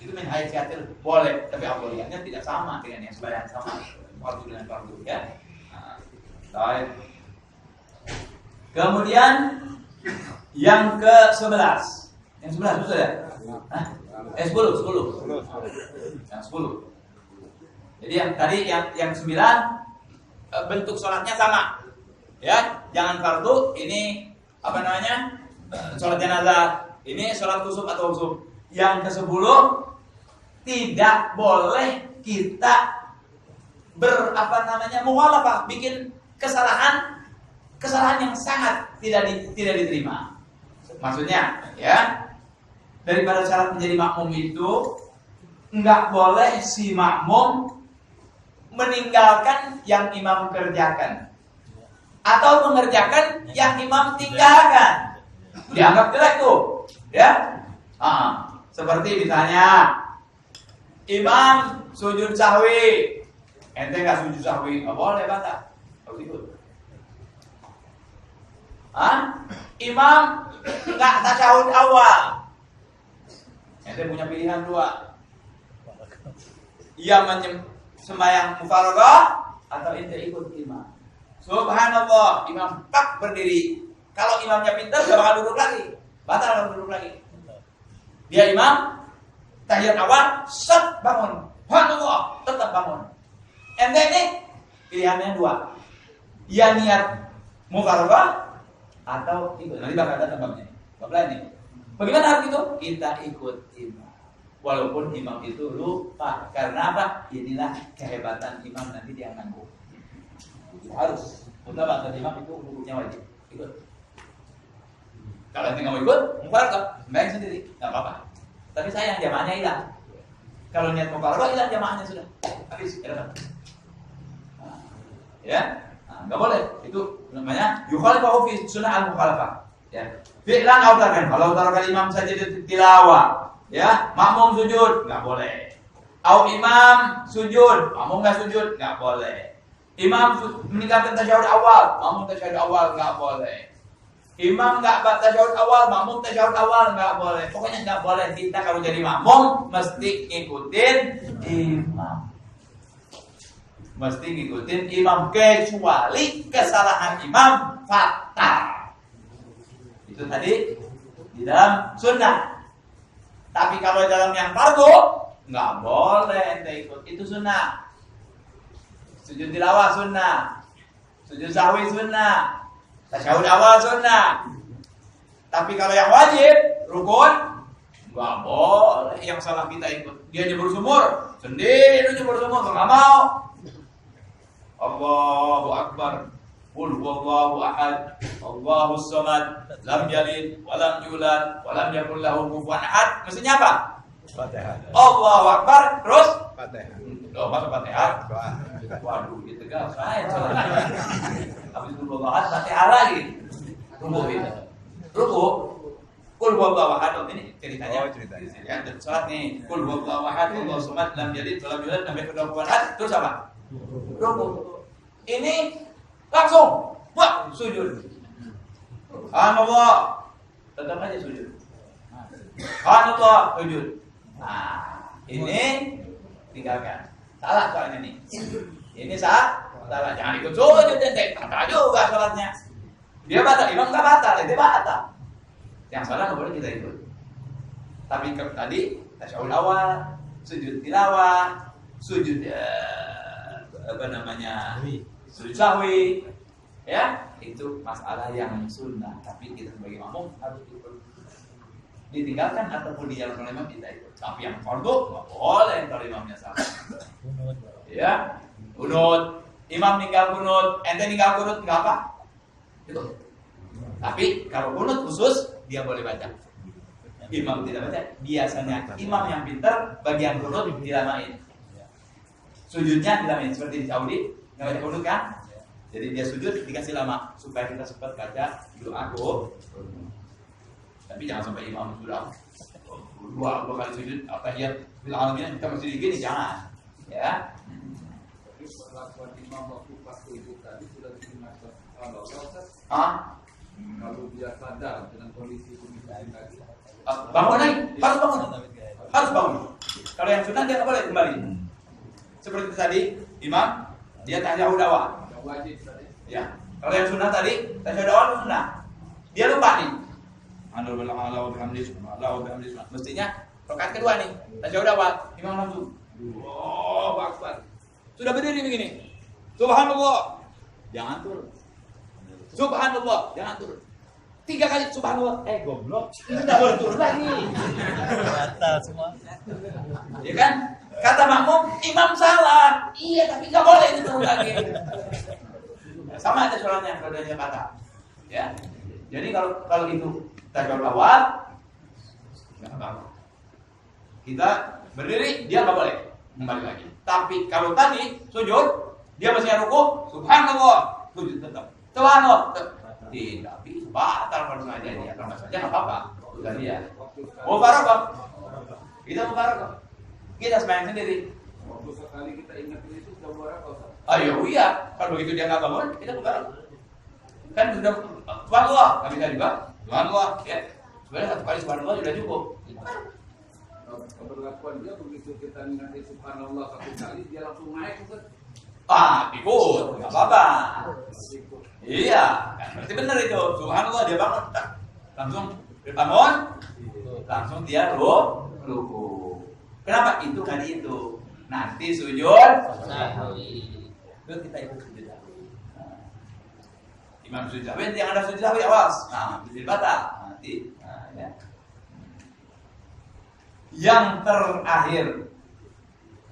A: Itu min hayatiatil boleh, tapi awalnya tidak sama dengan yang sembahyang sama fardu dengan fardu, ya. Baik. Kemudian yang ke-11. Yang 11 betul ya? 10. Yang 10. Jadi yang tadi yang 9 bentuk sholatnya sama. Ya, jangan fardu, ini apa namanya? Sholat jenazah. Ini sholat kusuf atau usuf. Yang ke-10 tidak boleh kita muhalafah, bikin kesalahan yang sangat tidak diterima. Maksudnya, ya, daripada syarat menjadi makmum itu enggak boleh si makmum meninggalkan yang imam kerjakan atau mengerjakan yang imam tinggalkan. Dianggap jelek tuh, ya. Seperti misalnya imam sujud sahwi, ente nggak sujud sahwi, nggak boleh batal, harus ikut. Imam nggak tasyahud awal, ente punya pilihan 2. Ia sembahyang mufaraqah atau ente ikut imam. Subhanallah, imam tak berdiri. Kalau imamnya pintar gak bakal duduk lagi, batal kalau duduk lagi. Dia imam tahiyat awal, set bangun, Subhanallah, tetap bangun. Ente ini pilihannya 2. Ia niat mufaraqah atau ikut. Nanti bakal datang babnya. Bab lain nih. Bagaimana harus itu? Kita ikut imam. Walaupun imam itu lupa. Karena apa? Inilah kehebatan imam, nanti dia nganggu. Harus. Untuk bahasa imam itu hukumnya wajib. Ikut. Kalau nanti nggak mau ikut, mufaraqah, sembahyang sendiri, nggak apa-apa. Tapi sayang jamaahnya hilang. Kalau niat mufaraqah hilang jamaahnya sudah. Habis. Ya. Nggak boleh, itu namanya yukhalifahu fi sunnah al-mukhalafah. Ya. Fi'lan atau tarkan. Kalau tarkan imam saja tilawah, ya, makmum sujud nggak boleh. Au imam sujud, makmum nggak sujud nggak boleh. Imam meninggalkan tasyahud awal, makmum tasyahud awal nggak boleh. Imam nggak tasyahud awal, makmum tasyahud awal nggak boleh. Pokoknya nggak boleh. Kita kalau jadi makmum mesti ngikutin imam. Mesti ngikutin imam kecuali kesalahan imam fatal. Itu tadi di dalam sunnah. Tapi kalau dalam yang fardu nggak boleh ente ikut. Itu sunnah. Sujud tilawah sunnah. Sujud sahwi sunnah. Tasyahud awal sunnah. Tapi kalau yang wajib, rukun, nggak boleh. Yang salah kita ikut. Dia nyebur sumur, sendiri lu nyebur sumur, nggak mau. Allahu Akbar. Qul huwallahu ahad. Allahus samad. Lam yalid, wa lam yulad, wa lam yakul lahu kufuwan ahad. Maksudnya apa?
C: Fatihah.
A: Allahu Akbar, terus
C: Fatihah.
A: doa baca Fatihah. Waduh, gitu kan. Saya habis itu Allah Fatihah lagi. Ruku itu. Ruku. Qul huwallahu ahad. Ini ceritanya.
C: Oh, ceritanya.
A: Ya, dan salat nih. Qul huwallahu ahad, Allahus samad, lam yalid, wa lam yulad, lam yakul lahu kufuwan ahad. Terus apa? Ruku. Ini langsung wah sujud. Subhanallah. Tetap aja sujud. Subhanallah sujud. Nah, ini tinggalkan. Salah soalnya nih. Ini salah. Jangan ikut sujud ente. Batal juga salatnya. Dia batal, imam enggak batal, dia batal. Yang salah enggak boleh kita ikut. Tapi tadi tasyahud awal, sujud tilawah, sujud sujud sahwi, ya itu masalah yang sunnah. Tapi kita sebagai makmum harus ikut. Ditinggalkan ataupun di jalan oleh imam kita ikut. Tapi yang fardu nggak boleh kalau imamnya salah. Ya, kunut. Imam ninggal kunut, ente ninggal kunut nggak apa? Itu. Tapi kalau kunut khusus dia boleh baca. Imam tidak baca. Biasanya imam yang pintar bagian kunut dilamain. Sujudnya dilamain seperti di Saudi. Nggak baca kunut kan? Jadi dia sujud dikasih lama supaya kita sempat baca doa aku. Tapi jangan sampai imam sudah dua kali sujud tahiyat bil alamin kita masih gini, jangan. Ya.
B: Tapi perlakuan imam waktu pas sujud tadi sudah diingatkan kalau kalau dia sadar dengan kondisi pemikiran tadi.
A: Bangun lagi, harus bangun. Kalau yang sunnah dia nggak boleh kembali. Seperti tadi imam dia tasyahud awal.
B: Yang wajib tadi.
A: Ya. Kalau yang sunnah tadi tasyahud awal sunnah. Dia lupa nih. Mestinya rakaat kedua nih tasyahud awal imam langsung Allahu Akbar. Sudah berdiri begini. Subhanallah. Jangan turun. Subhanallah, jangan turun. 3 kali subhanallah. Goblok. Itu enggak boleh turun lagi.
E: Batal semua.
A: Ya kan? Kata makmum, imam salah. Iya, tapi enggak boleh itu turun lagi. Sama aja sholatnya kalau dia kata. Ya. Jadi kalau itu tasyahud awal enggak apa-apa. Kita berdiri, dia enggak boleh kembali lagi. Tapi kalau tadi sujud, dia masih ruku, subhanallah, sujud tetap. Subhanallah. Tidak bisa batal kalau sengaja dia. Kalau sengaja enggak apa-apa. Bukan dia. Mubarakah. Kita mubarakah. Kita sembahyang sendiri.
B: Waktu sekali kita ingatin itu sudah mubarakah.
A: Ayo iya. Kalau begitu dia enggak bangun, kita mubarakah. Kan sudah subhanallah, enggak bisa juga. Subhanallah, ya. Sebenarnya 1 kali subhanallah sudah cukup.
B: Keberlakuan dia begitu kita ingatin subhanallah 1 kali dia langsung naik Ustaz.
A: Ikut, enggak apa-apa. Iya, kan berarti benar itu. Subhanallah dia bangun, langsung dia bangun, langsung dia ruku. Kenapa? Itu tadi itu. Nanti sujud sahwi. Itu kita ikut sujud sahwi. Imam sujud sahwi, yang ada sujud sahwi awas. Nah, bisa batal nanti. Nah, ya. Yang terakhir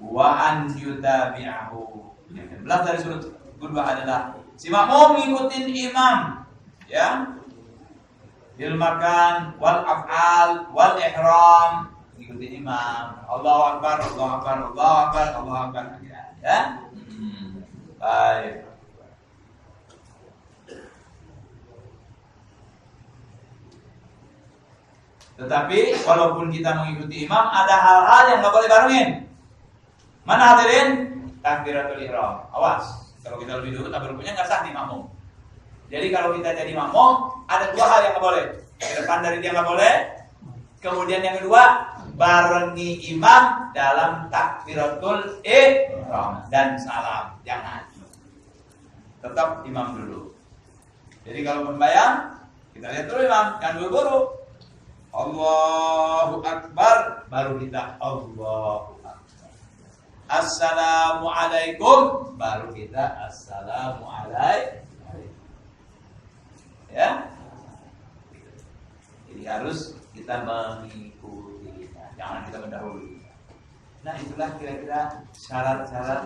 A: wa an yutabi'ahu. Yang ke-11 dari surah kedua adalah si makmum ngikutin imam, ya, bil makan wal af'al wal ihram, ngikutin imam. Allahu akbar, Allahu akbar, Allahu akbar, Allahu akbar, ya. Baik. Tetapi walaupun kita mengikuti imam, ada hal-hal yang nggak boleh barengin. Mana hadirin? Takbiratul ihram. Awas. Kalau kita lebih dulu takbir rukunya nggak sah nih makmum. Jadi kalau kita jadi makmum, ada dua hal yang nggak boleh. Ke depan dari dia nggak boleh. Kemudian yang kedua, barengi imam dalam takbiratul ihram dan salam. Jangan. Tetap imam dulu. Jadi kalau membayang, kita lihat dulu imam, jangan buru-buru. Allahu Akbar, baru kita Allahu Akbar. Assalamualaikum, baru kita Assalamualaikum. Ya, jadi harus kita mengikuti, jangan kita mendahului. Nah, itulah kira-kira syarat-syarat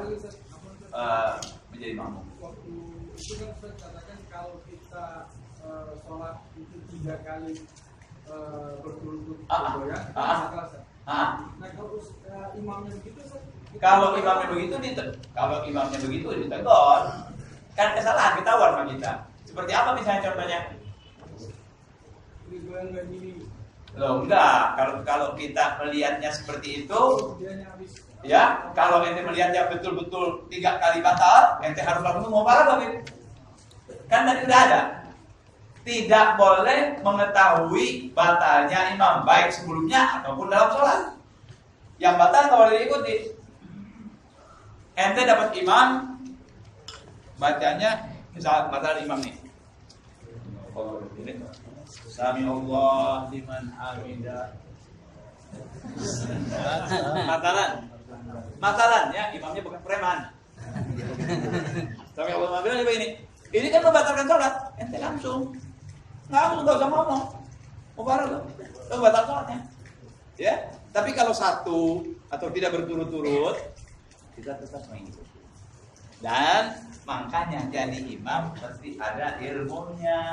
A: menjadi makmum.
D: Waktu itu kan Ustaz katakan kalau kita sholat itu 3 kali berturut-turut bergoyang, Nah, kalau imamnya begitu,
A: kalau imamnya begitu ditegur, kan kesalahan ketahuan sama kita. Seperti apa misalnya contohnya? Loh enggak, kalau kita melihatnya seperti itu, ya kalau ente melihatnya betul-betul 3 kali batal, ente harus langsung mau parah lagi. Kan tadi udah ada. Tidak boleh mengetahui batalnya imam baik sebelumnya ataupun dalam sholat. Yang batal nggak boleh diikuti. Ente dapat imam bacanya misal batal imam nih. Sami Allah liman hamidah. Matalan ya, imamnya bukan preman. Sami Allah liman hamidah ini. Ini kan membatalkan sholat. Ente langsung nggak usah ngomong. Mau parah loh. Itu batal sholatnya. Ya. Tapi kalau satu atau tidak berturut-turut, kita tetap mengikuti. Dan makanya jadi imam pasti ada ilmunya.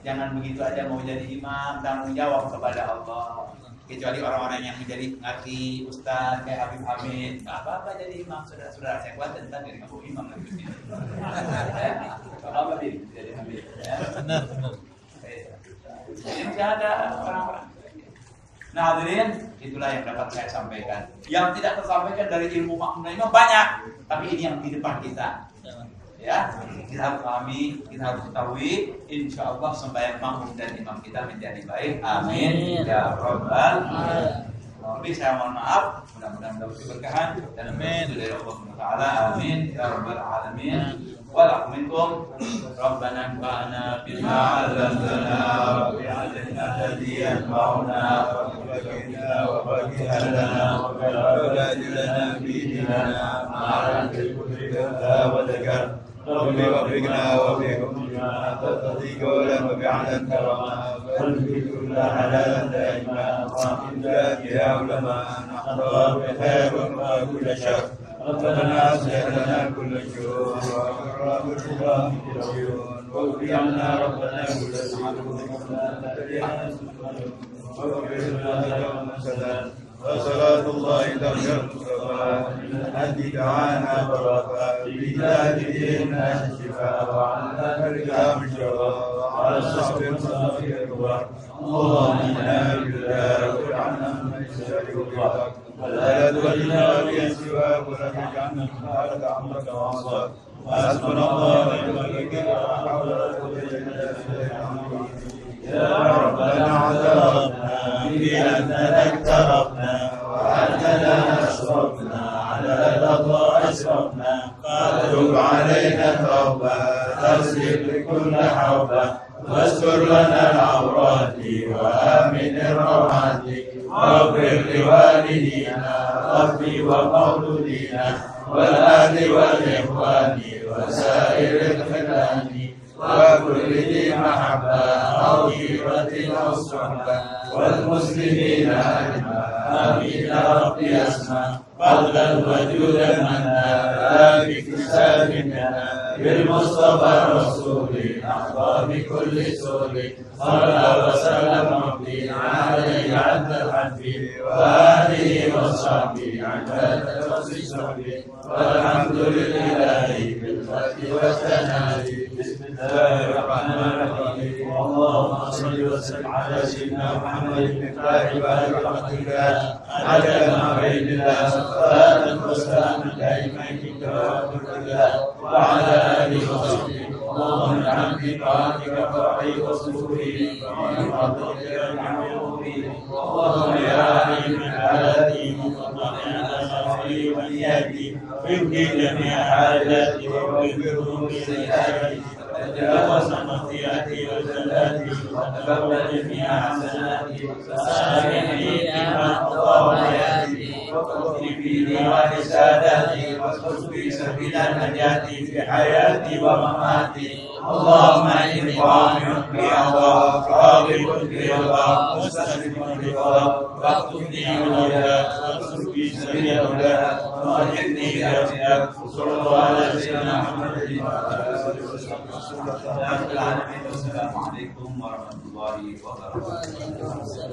A: Jangan begitu aja mau jadi imam, tanggung jawab kepada Allah. Kecuali orang-orang yang menjadi ngerti ustaz kayak Habib Hamid, nggak apa-apa jadi imam, saudara-saudara saya kuat tentang jadi ngaku imam lagi. Apa Habib jadi Habib?
E: Benar.
A: Jadi masih ada orang-orang. Nah hadirin, itulah yang dapat saya sampaikan. Yang tidak tersampaikan dari ilmu makmum imam banyak, tapi ini yang di depan kita. Ya, kita harus pahami, kita harus ketahui, insya Allah sembahyang makmum dan imam kita menjadi baik. Amin. Ya Rabbal Alamin. Lebih saya mohon maaf, mudah-mudahan dapat keberkahan dan amin dari Allah Taala. Amin. Ya Rabbal Alamin. Wa minkum Rabbana anfa'na bima 'allamtana wa bi'almina hadiyan ma'una wa baghina lana wa baghina fi dinina ma'ana wa dhikr رب وفقنا وفقكم بما ترتضي قولا وفعلا كرما فالفي كل حلالا دائما وإلا يا علماء نحضر بخير وكل شر ربنا أصلح لنا كل شؤون وأكرم الكرام في العيون واغفر عنا ربنا كل سوء واغفر لنا يوم السلام وصلاة الله تغفر المصطفى الحج دعانا بركة بجاه ديننا الشفاء وعلى الكلام الشفاء وعلى الصحب المصطفى الكبار اللهم انا بالله واجعلنا من شر وبرك ولا تولنا بأن سواك ولا تجعلنا من بارك عمرك وعصاك وحسبنا الله ونعم الوكيل ولا حول ولا قوة إلا بالله يا ربنا عذابنا بأننا اقتربنا وأننا أشرفنا على الأضواء أشرفنا فتب علينا توبة تغسل كل حوبة واستر لنا العورات وآمن الروعات واغفر لوالدينا ربي ومولودينا والأهل والإخوان وسائر الخلان وكل ذي محبة أو غيرة أو صحبة والمسلمين أجمع آمين يا ربي أسمع فضلا وجودا منا لا باكتساب منا بالمصطفى الرسول نحظى بكل سور صلى وسلم ربي عليه عند الحب وآله وصحبه عند التصحيح والحمد لله بالفتح والثناء بسم الله الرحمن الرحيم اللهم صل وسلم على سيدنا محمد مفتاح باب رحمتك عدد ما بين الله صلاة وسلاما دائمين كما وعلى آله وصحبه ومن عن طاعتك فرحي وسروري ومن فضلك العمومي اللهم يا عليم حالاتي وقضي على شرعي ونياتي ويبدي جميع حاجاتي ويغفر لي سيئاتي وتجاوز خطيئتي وزلاتي وتقبل جميع حسناتي وسامحني فيما قضى حياتي وقضي في ديوان ساداتي واسلك في سبيل النجاة في حياتي ومماتي اللهم إني ظالم بأرضاك راغب في رضاك مستسلم برضاك واكتبني هداك واسلك في سبيل هداك وأجرني برضاك صلى الله على سيدنا محمد وعلى آله وصحبه وسلم. السلام عليكم ورحمة الله وبركاته.